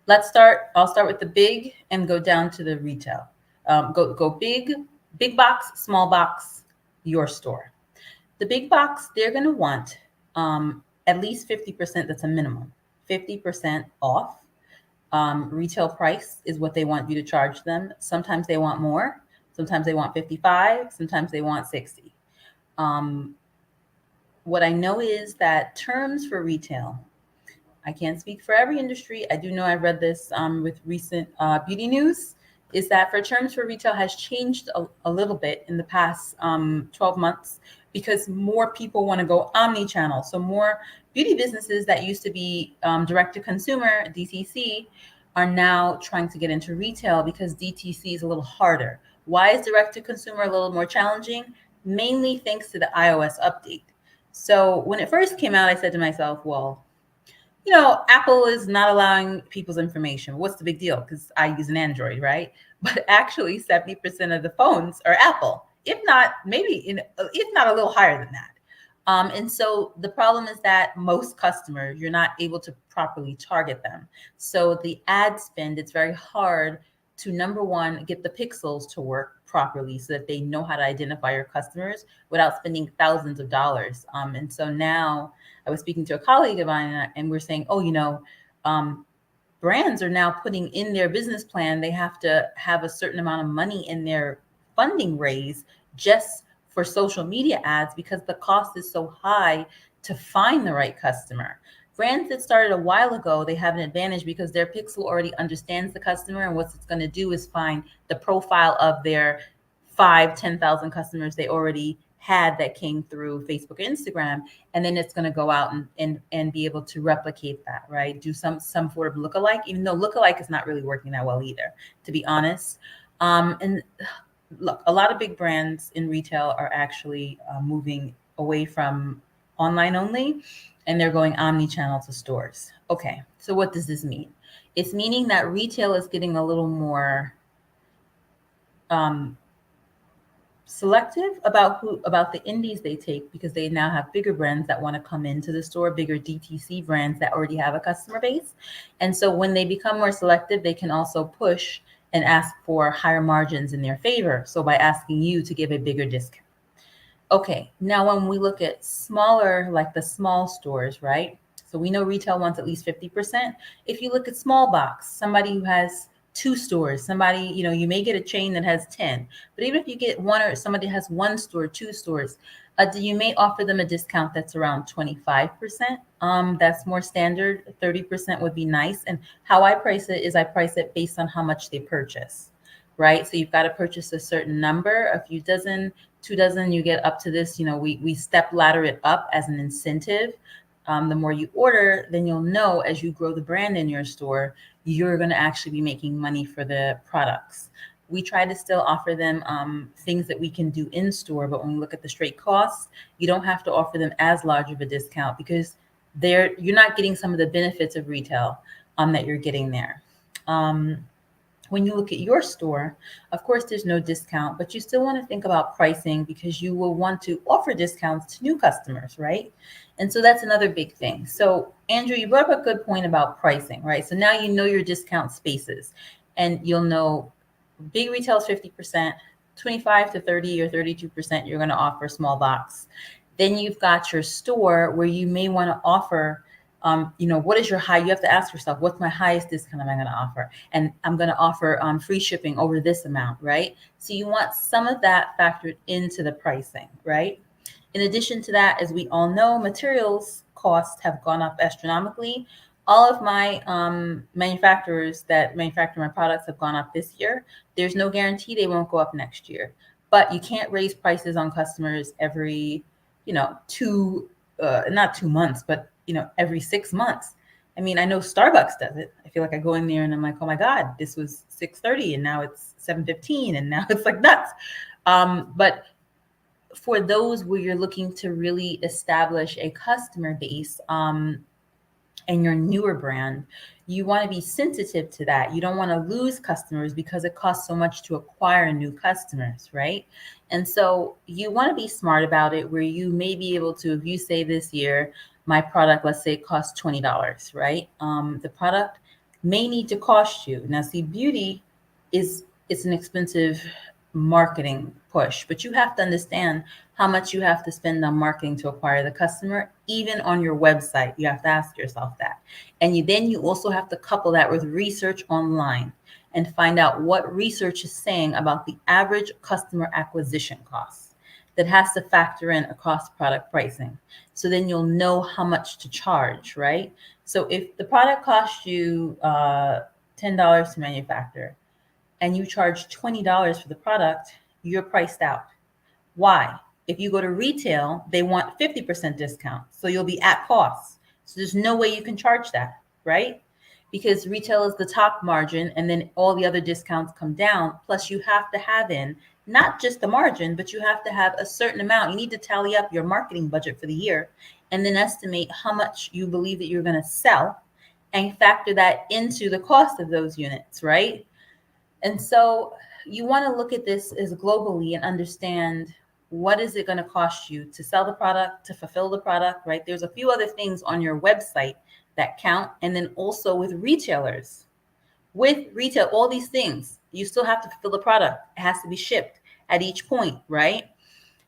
I'll start with the big and go down to the retail. Go big box, small box, your store. The big box, they're going to want at least 50%. That's a minimum. 50% off. Retail price is what they want you to charge them. Sometimes they want more. Sometimes they want 55. Sometimes they want 60. What I know is that terms for retail, I can't speak for every industry. I do know I read this with recent beauty news, is that for terms for retail has changed a little bit in the past 12 months because more people want to go omni-channel. So more beauty businesses that used to be direct to consumer, DTC, are now trying to get into retail because DTC is a little harder. Why is direct to consumer a little more challenging? Mainly thanks to the iOS update. So when it first came out, I said to myself, well, Apple is not allowing people's information. What's the big deal? Because I use an Android, right? But actually 70% of the phones are Apple, if not a little higher than that. And so the problem is that most customers, you're not able to properly target them. So the ad spend, it's very hard to, number one, get the pixels to work properly so that they know how to identify your customers without spending thousands of dollars. And so now I was speaking to a colleague of mine and we're saying, for brands are now putting in their business plan, they have to have a certain amount of money in their funding raise just for social media ads because the cost is so high to find the right customer. Brands that started a while ago, they have an advantage because their pixel already understands the customer, and what it's going to do is find the profile of their 10,000 customers they already had that came through Facebook or Instagram, and then it's going to go out and be able to replicate that, right? Do some sort of lookalike, even though lookalike is not really working that well either, to be honest. And look, a lot of big brands in retail are actually moving away from online only, and they're going omni-channel to stores. Okay, so what does this mean? It's meaning that retail is getting a little more selective about the indies they take, because they now have bigger brands that want to come into the store, bigger DTC brands that already have a customer base. And so when they become more selective, they can also push and ask for higher margins in their favor. So by asking you to give a bigger discount. Okay, now when we look at smaller, like the small stores, right? So we know retail wants at least 50%. If you look at small box, somebody who has 2 stores, somebody, you may get a chain that has 10, but even if you get one, or somebody has 1 store, 2 stores, you may offer them a discount that's around 25%. That's more standard. 30% would be nice. And how I price it is I price it based on how much they purchase, right? So you've got to purchase a certain number, a few dozen, 2 dozen, you get up to this, we step ladder it up as an incentive. The more you order, then you'll know as you grow the brand in your store, you're going to actually be making money for the products. We try to still offer them things that we can do in store, but when we look at the straight costs, you don't have to offer them as large of a discount because you're not getting some of the benefits of retail that you're getting there. When you look at your store, of course, there's no discount, but you still want to think about pricing because you will want to offer discounts to new customers, right? And so that's another big thing. So Andrew, you brought up a good point about pricing, right? So now you know your discount spaces, and you'll know big retail is 50%, 25 to 30 or 32% you're going to offer small box. Then you've got your store where you may want to offer what is your high? You have to ask yourself, what's my highest discount am I going to offer? And I'm going to offer free shipping over this amount, right? So you want some of that factored into the pricing, right? In addition to that, as we all know, materials costs have gone up astronomically. All of my manufacturers that manufacture my products have gone up this year. There's no guarantee they won't go up next year. But you can't raise prices on customers every, not 2 months, but every 6 months. I mean, I know Starbucks does it. I feel like I go in there and I'm like, oh my God, this was $6.30 and now it's $7.15 and now it's like nuts. But for those where you're looking to really establish a customer base and your newer brand, you want to be sensitive to that. You don't want to lose customers because it costs so much to acquire new customers, right? And so you want to be smart about it where you may be able to, if you say this year, my product, let's say it costs $20, right? The product may need to cost you. Now, see, beauty it's an expensive marketing push, but you have to understand how much you have to spend on marketing to acquire the customer. Even on your website, you have to ask yourself that. And then you also have to couple that with research online and find out what research is saying about the average customer acquisition costs. That has to factor in across product pricing. So then you'll know how much to charge, right? So if the product costs you $10 to manufacture and you charge $20 for the product, you're priced out. Why? If you go to retail, they want 50% discount. So you'll be at cost. So there's no way you can charge that, right? Because retail is the top margin and then all the other discounts come down. Plus you have to have in not just the margin, but you have to have a certain amount. You need to tally up your marketing budget for the year and then estimate how much you believe that you're going to sell and factor that into the cost of those units, right? And so you want to look at this as globally and understand what is it going to cost you to sell the product, to fulfill the product, right? There's a few other things on your website that count. And then also with retailers, with retail, all these things, you still have to fulfill the product. It has to be shipped at each point, right?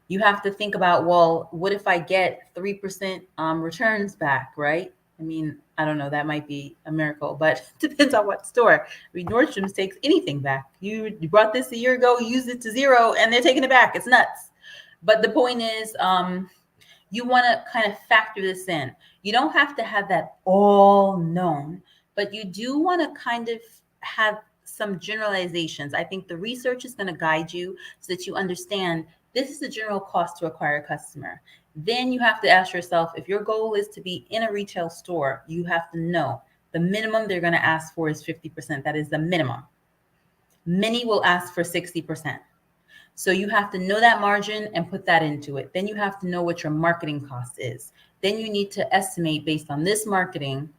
You have to think about, well, what if I get 3% returns back, right? I mean, I don't know, that might be a miracle, but it depends on what store. I mean, Nordstrom's takes anything back. You brought this a year ago, used it to zero, and they're taking it back. It's nuts. But the point is, you want to kind of factor this in. You don't have to have that all known, but you do want to kind of have some generalizations. I think the research is going to guide you so that you understand this is the general cost to acquire a customer. Then you have to ask yourself, if your goal is to be in a retail store, you have to know the minimum they're going to ask for is 50%. That is the minimum. Many will ask for 60%. So you have to know that margin and put that into it. Then you have to know what your marketing cost is. Then you need to estimate, based on this marketing,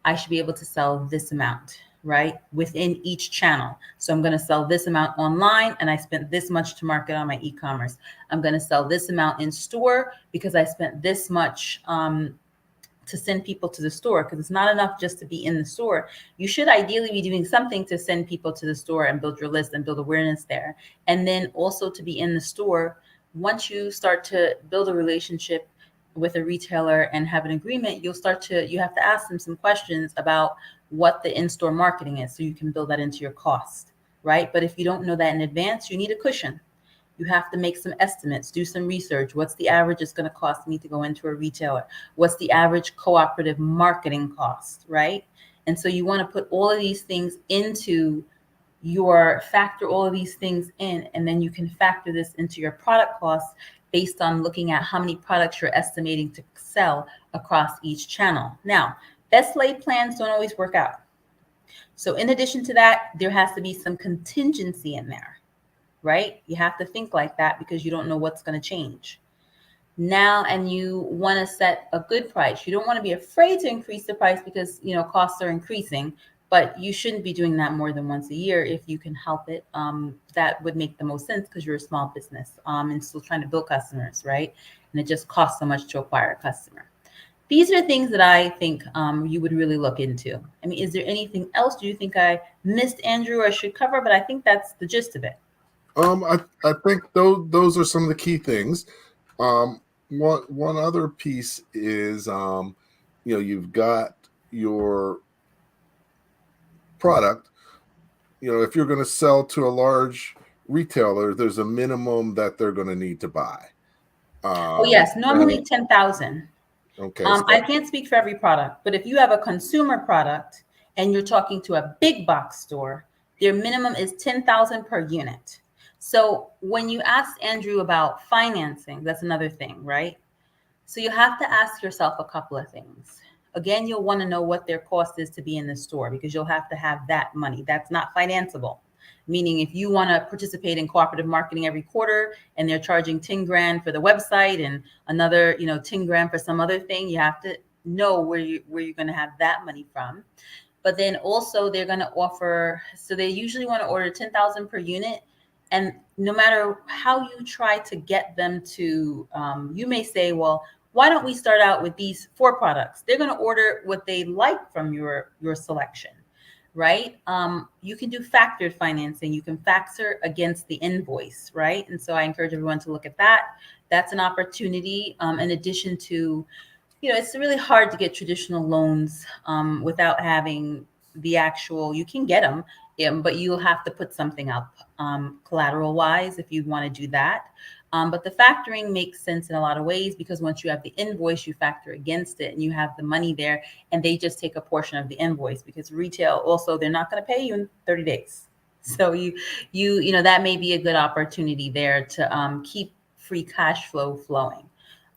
I should be able to sell this amount, right? Within each channel. So I'm going to sell this amount online and I spent this much to market on my e-commerce. I'm going to sell this amount in store because I spent this much to send people to the store, because it's not enough just to be in the store. You should ideally be doing something to send people to the store and build your list and build awareness there. And then also to be in the store, once you start to build a relationship with a retailer and have an agreement, you have to ask them some questions about what the in-store marketing is so you can build that into your cost, right? But if you don't know that in advance, you need a cushion. You have to make some estimates, do some research. What's the average it's going to cost me to go into a retailer? What's the average cooperative marketing cost, right? And so you want to put all of these things into factor all of these things in, and then you can factor this into your product costs based on looking at how many products you're estimating to sell across each channel. Now, best laid plans don't always work out. So in addition to that, there has to be some contingency in there, right? You have to think like that because you don't know what's going to change. Now, and you want to set a good price. You don't want to be afraid to increase the price because, costs are increasing, but you shouldn't be doing that more than once a year if you can help it. That would make the most sense because you're a small business and still trying to build customers, right? And it just costs so much to acquire a customer. These are things that I think you would really look into. I mean, is there anything else do you think I missed, Andrew, or should cover? But I think that's the gist of it. I think those are some of the key things. One other piece is, you've got your product. If you're going to sell to a large retailer, there's a minimum that they're going to need to buy. Yes, normally 10,000. Okay. I can't speak for every product, but if you have a consumer product and you're talking to a big box store, their minimum is 10,000 per unit. So when you asked Andrew about financing, that's another thing, right? So you have to ask yourself a couple of things. Again, you'll want to know what their cost is to be in the store because you'll have to have that money. That's not financeable. Meaning if you want to participate in cooperative marketing every quarter and they're charging 10 grand for the website and another, 10 grand for some other thing, you have to know where you're going to have that money from. But then also they're going to offer, so they usually want to order 10,000 per unit. And no matter how you try to get them to, you may say, well, why don't we start out with these 4 products? They're going to order what they like from your selection, right? You can do factored financing. You can factor against the invoice, right? And so I encourage everyone to look at that. That's an opportunity. In addition to, it's really hard to get traditional loans without having the actual, you can get them, but you'll have to put something up collateral wise if you want to do that. But the factoring makes sense in a lot of ways because once you have the invoice, you factor against it and you have the money there and they just take a portion of the invoice because retail also, they're not going to pay you in 30 days. So you that may be a good opportunity there to keep free cash flow flowing.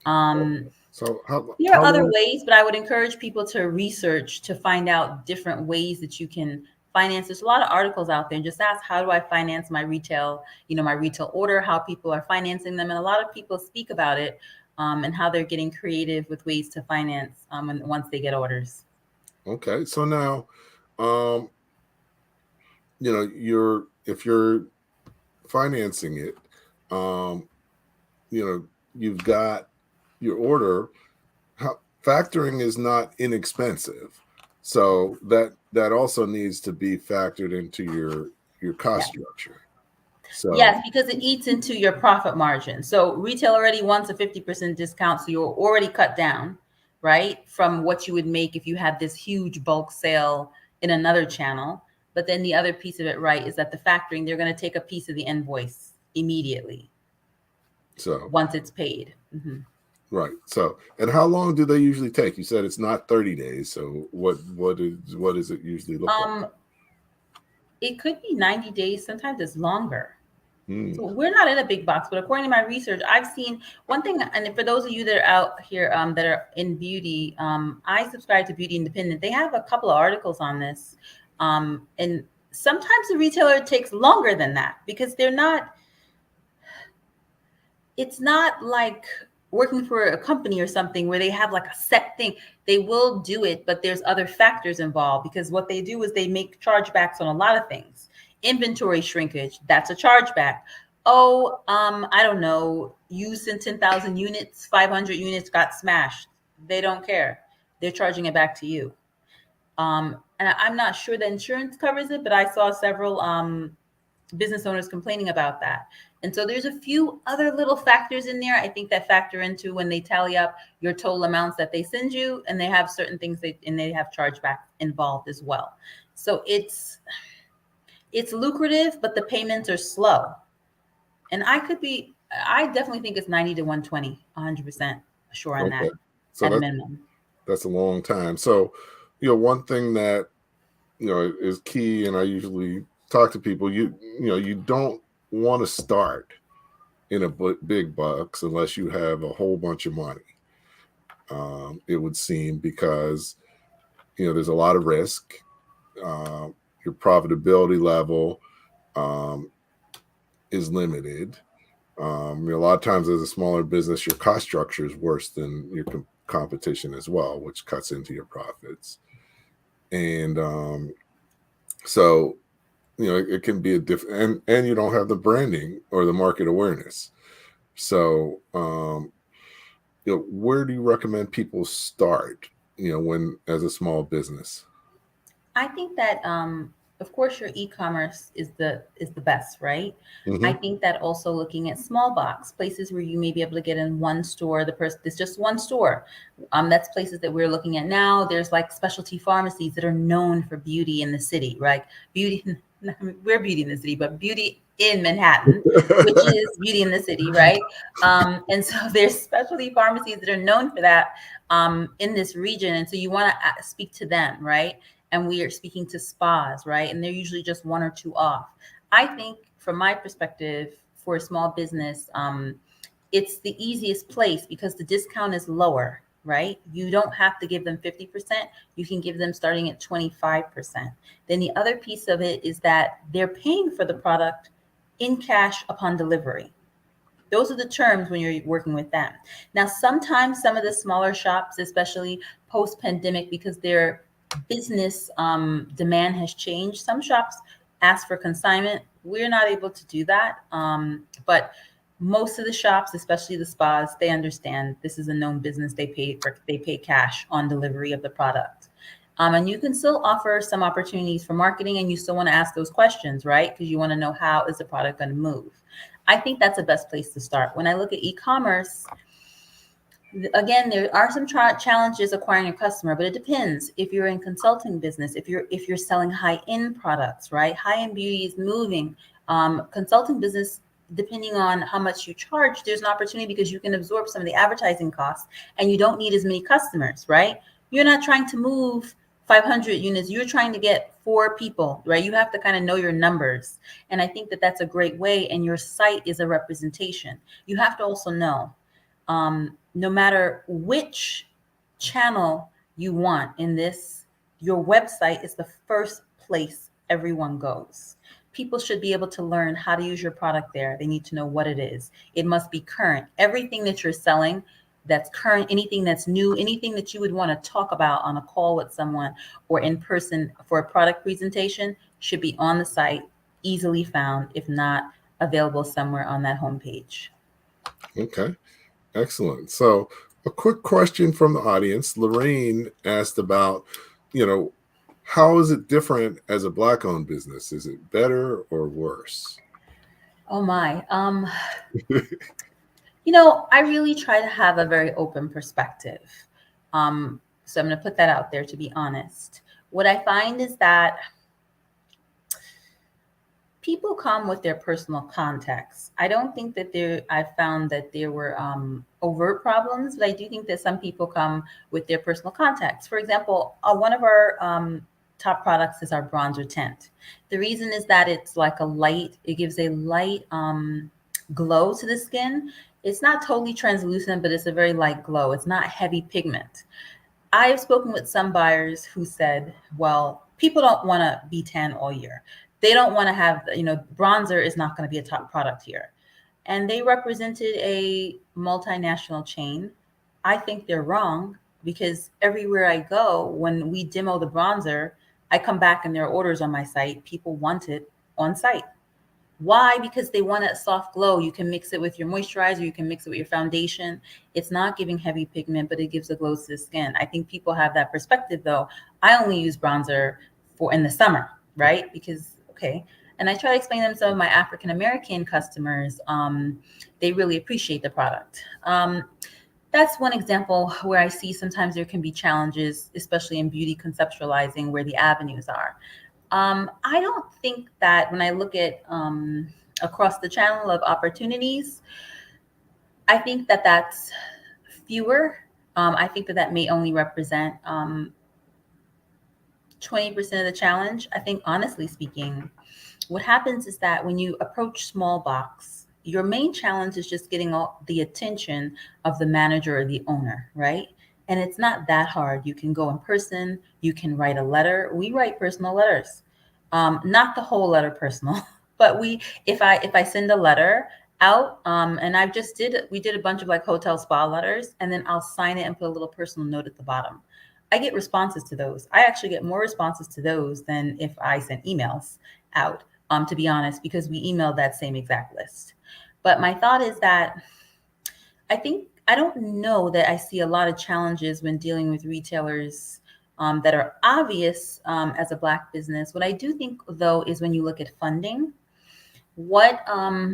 There are other ways, but I would encourage people to research to find out different ways that you can finance. There's a lot of articles out there and just ask, how do I finance my retail, my retail order, how people are financing them. And a lot of people speak about it and how they're getting creative with ways to finance once they get orders. Okay. So now, if you're financing it, you've got your order. Factoring is not inexpensive. So that also needs to be factored into your cost structure. So yes, because it eats into your profit margin. So retail already wants a 50% discount, so you're already cut down. right? From what you would make if you had this huge bulk sale in another channel. But then the other piece of it, right, is that the factoring, they're going to take a piece of the invoice immediately. So once it's paid. Mm-hmm. Right. So, and how long do they usually take? You said it's not 30 days. So what does it usually look like? It could be 90 days. Sometimes it's longer. Mm. So we're not in a big box, but according to my research, I've seen one thing. And for those of you that are out here that are in beauty, I subscribe to Beauty Independent. They have a couple of articles on this. And sometimes the retailer takes longer than that because it's not like working for a company or something where they have like a set thing. They will do it, but there's other factors involved because what they do is they make chargebacks on a lot of things. Inventory shrinkage, that's a chargeback. Oh, I don't know, you sent 10,000 units, 500 units got smashed. They don't care. They're charging it back to you. And I'm not sure the insurance covers it, but I saw several business owners complaining about that. And so there's a few other little factors in there, I think, that factor into when they tally up your total amounts that they send you, and they have certain things and they have chargeback involved as well. So it's lucrative, but the payments are slow. And I definitely think it's 90 to 120, 100% sure on that So at a minimum. That's a long time. So, one thing that, is key, and I usually talk to people, you don't want to start in a big bucks unless you have a whole bunch of money. It would seem because, there's a lot of risk. Your profitability level is limited. A lot of times as a smaller business, your cost structure is worse than your competition as well, which cuts into your profits. And so, it can be a different, and you don't have the branding or the market awareness. So, where do you recommend people start, when as a small business? I think that of course your e-commerce is the best, right? Mm-hmm. I think that also looking at small box places where you may be able to get in one store, there's just one store. That's places that we're looking at now. There's like specialty pharmacies that are known for beauty in the city, right? We're beauty in the city, but beauty in Manhattan, which is beauty in the city, right? And so there's specialty pharmacies that are known for that in this region. And so you want to speak to them, right? And we are speaking to spas, right? And they're usually just one or two off. I think from my perspective, for a small business, it's the easiest place because the discount is lower, right? You don't have to give them 50%. You can give them starting at 25%. Then the other piece of it is that they're paying for the product in cash upon delivery. Those are the terms when you're working with them. Now, sometimes some of the smaller shops, especially post-pandemic, because their business demand has changed, some shops ask for consignment. We're not able to do that. But most of the shops, especially the spas, they understand this is a known business. They pay cash on delivery of the product. And you can still offer some opportunities for marketing, and you still want to ask those questions, right? Because you want to know how is the product going to move. I think that's the best place to start. When I look at e-commerce, again, there are some challenges acquiring a customer, but it depends. If you're in consulting business, if you're selling high-end products, right? High-end beauty is moving. Consulting business, depending on how much you charge, there's an opportunity because you can absorb some of the advertising costs and you don't need as many customers, right? You're not trying to move 500 units. You're trying to get 4 people, right? You have to kind of know your numbers. And I think that that's a great way. And your site is a representation. You have to also know, no matter which channel you want in this, your website is the first place everyone goes. People should be able to learn how to use your product there. They need to know what it is. It must be current. Everything that you're selling that's current, anything that's new, anything that you would want to talk about on a call with someone or in person for a product presentation should be on the site, easily found, if not available somewhere on that homepage. Okay. Excellent. So a quick question from the audience. Lorraine asked about, how is it different as a Black-owned business? Is it better or worse? Oh my. I really try to have a very open perspective. So I'm going to put that out there, to be honest. What I find is that people come with their personal context. I don't think that I found that there were overt problems, but I do think that some people come with their personal context. For example, one of our top products is our bronzer tint. The reason is that it's like it gives a light glow to the skin. It's not totally translucent, but it's a very light glow. It's not heavy pigment. I've spoken with some buyers who said, well, people don't want to be tan all year. They don't want to have, bronzer is not going to be a top product here. And they represented a multinational chain. I think they're wrong, because everywhere I go, when we demo the bronzer, I come back and there are orders on my site. People want it on site. Why? Because they want a soft glow. You can mix it with your moisturizer. You can mix it with your foundation. It's not giving heavy pigment, but it gives a glow to the skin. I think people have that perspective, though. I only use bronzer for in the summer, right? Because, okay. And I try to explain them to some of my African-American customers. They really appreciate the product. That's one example where I see sometimes there can be challenges, especially in beauty conceptualizing, where the avenues are. I don't think that when I look at across the channel of opportunities, I think that that's fewer. I think that may only represent 20% of the challenge. I think, honestly speaking, what happens is that when you approach small box, your main challenge is just getting all the attention of the manager or the owner, right? And it's not that hard. You can go in person. You can write a letter. We write personal letters, not the whole letter personal, but if I send a letter out, and we did a bunch of like hotel spa letters, and then I'll sign it and put a little personal note at the bottom. I get responses to those. I actually get more responses to those than if I sent emails out, to be honest, because we emailed that same exact list. But my thought is that I don't know that I see a lot of challenges when dealing with retailers that are obvious as a Black business. What I do think, though, is when you look at funding, what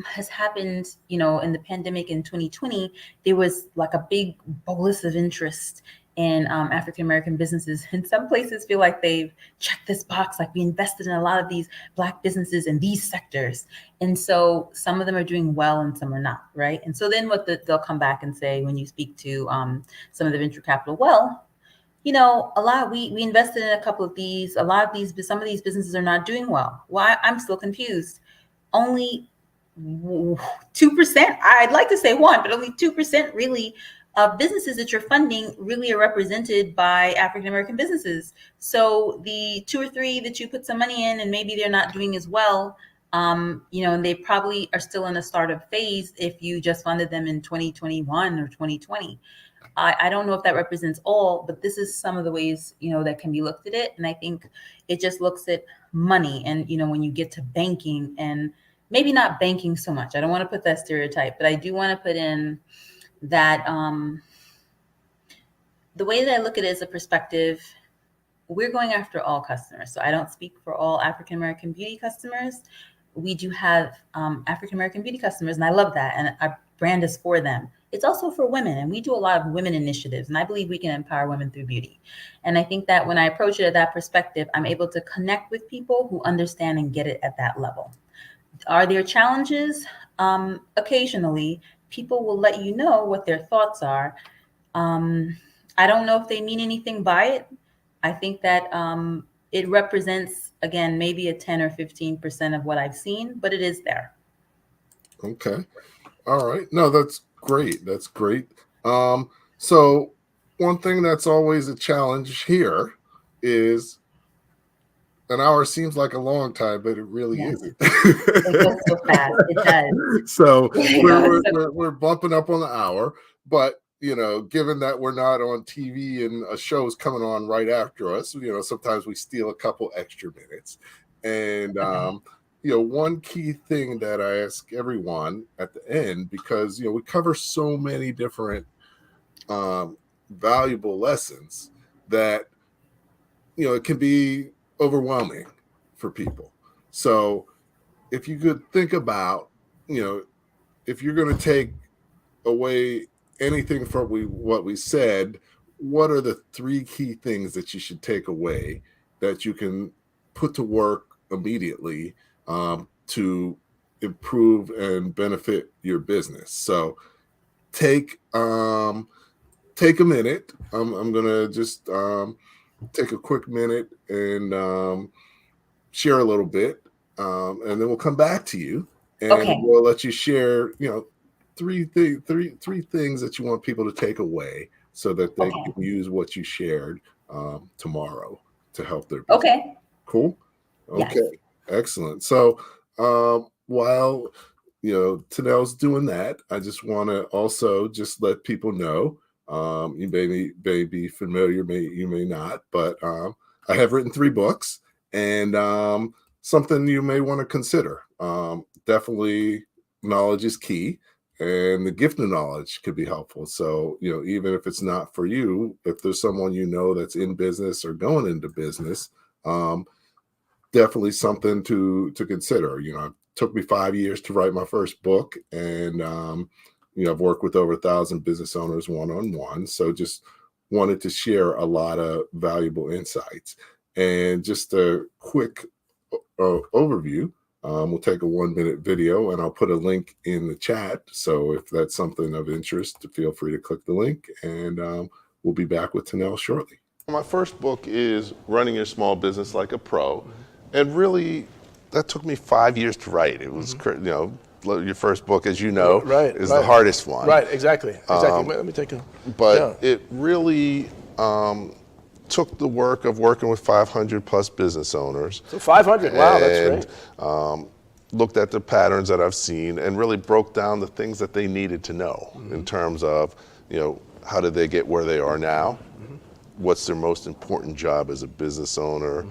has happened, in the pandemic in 2020, there was like a big bolus of interest in African-American businesses. And some places feel like they've checked this box, like we invested in a lot of these Black businesses in these sectors. And so some of them are doing well and some are not, right? And so then they'll come back and say, when you speak to some of the venture capital, well, we invested in a couple of these, some of these businesses are not doing well. Why? I'm still confused. Only 2%, I'd like to say 1%, but only 2% really of businesses that you're funding really are represented by African-American businesses. So the 2 or 3 that you put some money in and maybe they're not doing as well, and they probably are still in a startup phase if you just funded them in 2021 or 2020. I don't know if that represents all, but this is some of the ways, that can be looked at it. And I think it just looks at money. And, when you get to banking, and maybe not banking so much, I don't want to put that stereotype, but I do want to put in that the way that I look at it is a perspective. We're going after all customers. So I don't speak for all African-American beauty customers. We do have African-American beauty customers, and I love that. And our brand is for them. It's also for women, and we do a lot of women initiatives, and I believe we can empower women through beauty. And I think that when I approach it at that perspective, I'm able to connect with people who understand and get it at that level. Are there challenges? Occasionally, people will let you know what their thoughts are. I don't know if they mean anything by it. I think that it represents, again, maybe a 10 or 15% of what I've seen, but it is there. Okay. All right. No, that's great. That's great. So one thing that's always a challenge here is an hour seems like a long time, but it really isn't. It goes so fast. It does. So we're bumping up on the hour, but given that we're not on TV and a show's coming on right after us, sometimes we steal a couple extra minutes. And one key thing that I ask everyone at the end, because we cover so many different valuable lessons that it can be overwhelming for people. So if you could think about, if you're going to take away anything from what we said, what are the 3 key things that you should take away that you can put to work immediately to improve and benefit your business? So take a minute. I'm gonna just take a quick minute and share a little bit, and then we'll come back to you, and we'll let you share, 3 things that you want people to take away so that they can use what you shared tomorrow to help their business. Okay. Cool. Okay. Yes. Excellent. So while Tanel's doing that, I just want to also just let people know, you may be familiar, you may not, but I have written 3 books, and something you may want to consider. Definitely knowledge is key, and the gift of knowledge could be helpful. So, even if it's not for you, if there's someone that's in business or going into business, definitely something to consider. It took me 5 years to write my first book, and I've worked with over 1,000 business owners one-on-one. So just wanted to share a lot of valuable insights. And just a quick overview. We'll take a 1-minute video, and I'll put a link in the chat. So if that's something of interest, feel free to click the link, and we'll be back with Tanel shortly. My first book is Running Your Small Business Like a Pro. And really, that took me 5 years to write. It was, your first book, as you know, is the hardest one. Right, exactly. Let me take a... But it really took the work of working with 500 plus business owners. So 500, wow, that's great. Looked at the patterns that I've seen and really broke down the things that they needed to know in terms of, how did they get where they are now? What's their most important job as a business owner?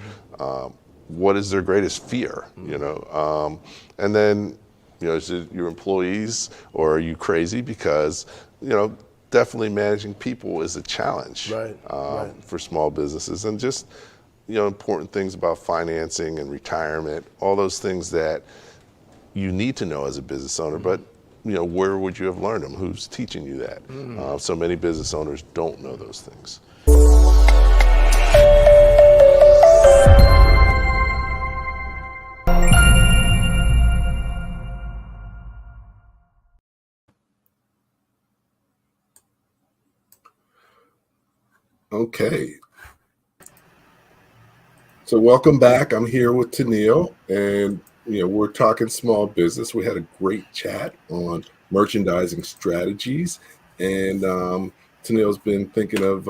What is their greatest fear? And then, is it your employees, or are you crazy? Because, definitely managing people is a challenge for small businesses, and just, important things about financing and retirement, all those things that you need to know as a business owner, but where would you have learned them? Who's teaching you that? So many business owners don't know those things. Okay. So welcome back. I'm here with Tanel, and we're talking small business. We had a great chat on merchandising strategies, and Tanel's been thinking of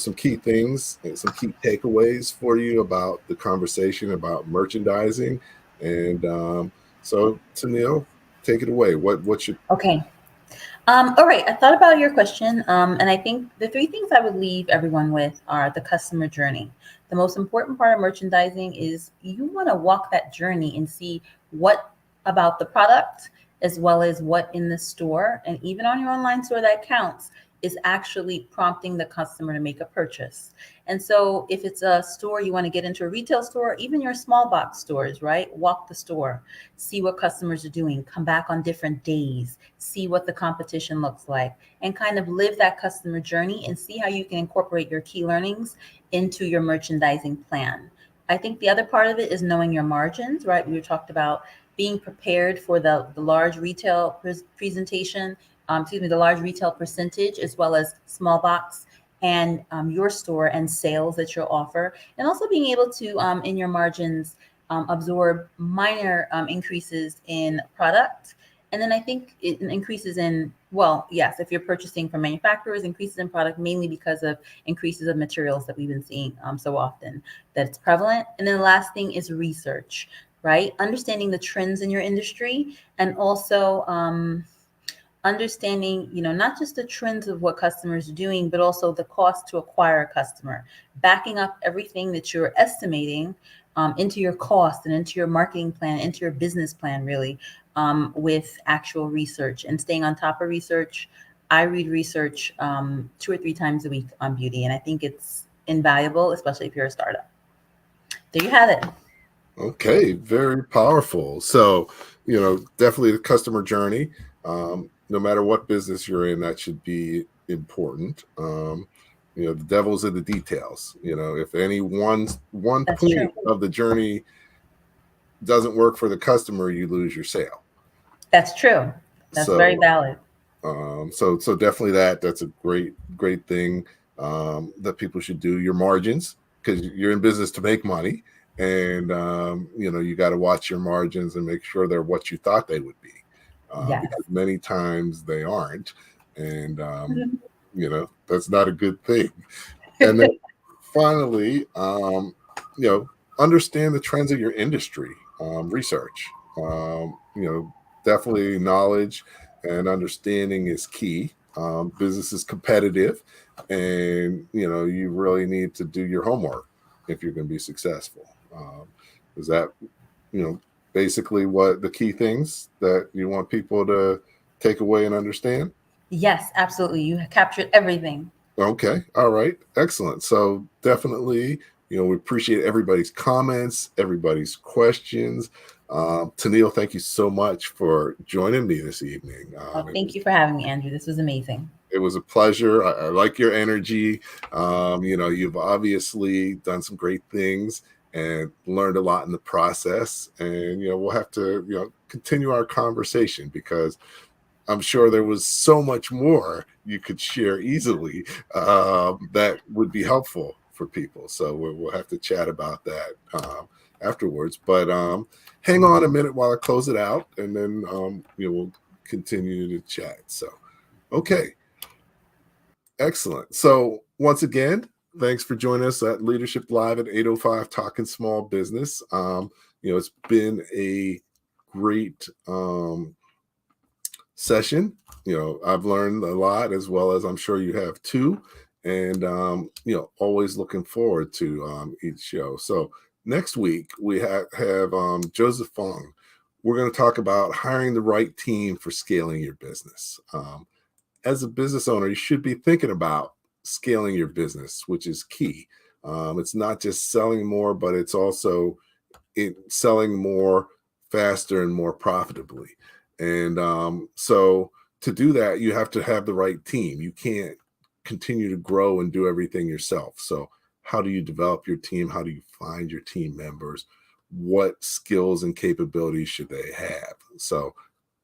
some key things and some key takeaways for you about the conversation about merchandising. And so Tanel, take it away. What should... Okay. All right. I thought about your question, and I think the 3 things I would leave everyone with are the customer journey. The most important part of merchandising is you want to walk that journey and see what about the product, as well as what in the store, and even on your online store that counts, is actually prompting the customer to make a purchase. And so if it's a store, you want to get into a retail store, even your small box stores, right? Walk the store, see what customers are doing, come back on different days, see what the competition looks like, and kind of live that customer journey and see how you can incorporate your key learnings into your merchandising plan. I think the other part of it is knowing your margins, right? We talked about being prepared for the large retail presentation, the large retail percentage, as well as small box and your store and sales that you'll offer, and also being able to, in your margins, absorb minor increases in product. And then I think it increases in, if you're purchasing from manufacturers, increases in product, mainly because of increases of materials that we've been seeing so often that it's prevalent. And then the last thing is research, right? Understanding the trends in your industry, and also understanding, not just the trends of what customers are doing, but also the cost to acquire a customer, backing up everything that you're estimating into your cost and into your marketing plan, into your business plan, really, with actual research and staying on top of research. I read research 2 or 3 times a week on beauty, and I think it's invaluable, especially if you're a startup. There you have it. Okay, very powerful. So, definitely the customer journey. No matter what business you're in, that should be important. The devil's in the details. If any one That's point true. of the journey doesn't work for the customer, you lose your sale. That's true. That's very valid. So definitely that's a great thing that people should do. Your margins, because you're in business to make money, and you got to watch your margins and make sure they're what you thought they would be. Yes. Because many times they aren't, and that's not a good thing. And then finally, understand the trends of your industry. Research. Definitely knowledge and understanding is key. Business is competitive, and you really need to do your homework if you're going to be successful. Is that basically what the key things that you want people to take away and understand? Yes, absolutely. You captured everything. Okay. All right. Excellent. So definitely, we appreciate everybody's comments, everybody's questions. Tennille, thank you so much for joining me this evening. Thank you for having me, Andrew. This was amazing. It was a pleasure. I like your energy. You've obviously done some great things and learned a lot in the process. And, we'll have to, continue our conversation, because I'm sure there was so much more you could share easily that would be helpful for people. So we'll have to chat about that afterwards. But hang on a minute while I close it out, and then we'll continue to chat. So, okay. Excellent. So once again, thanks for joining us at Leadership Live at 8:05 Talking Small Business. It's been a great session. I've learned a lot, as well as I'm sure you have too. And, always looking forward to each show. So next week we have Joseph Fong. We're going to talk about hiring the right team for scaling your business. As a business owner, you should be thinking about scaling your business, which is key. It's not just selling more, but it's also selling more faster and more profitably. And so to do that, you have to have the right team. You can't continue to grow and do everything yourself. So how do you develop your team? How do you find your team members? What skills and capabilities should they have? So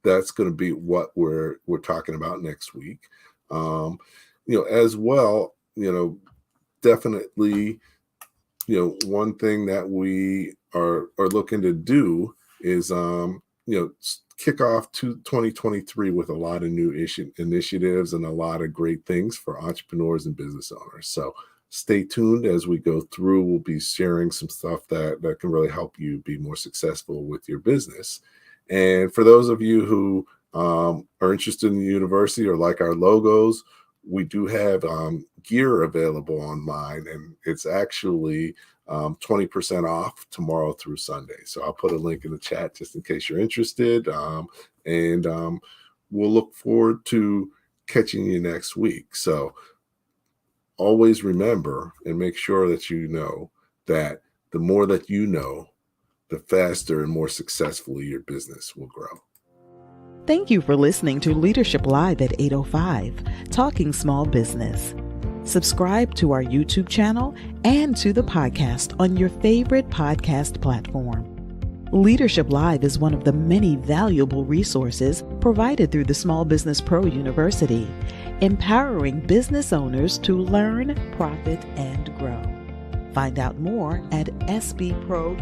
that's going to be what we're talking about next week. As well, definitely, one thing that we are looking to do is, kick off 2023 with a lot of new initiatives and a lot of great things for entrepreneurs and business owners. So stay tuned as we go through. We'll be sharing some stuff that can really help you be more successful with your business. And for those of you who are interested in the university or like our logos, we do have gear available online, and it's actually 20% off tomorrow through Sunday. So I'll put a link in the chat just in case you're interested. And we'll look forward to catching you next week. So always remember and make sure that you know that the more that you know, the faster and more successfully your business will grow. Thank you for listening to Leadership Live at 8:05, Talking Small Business. Subscribe to our YouTube channel and to the podcast on your favorite podcast platform. Leadership Live is one of the many valuable resources provided through the Small Business Pro University, empowering business owners to learn, profit, and grow. Find out more at sbpro.u.com.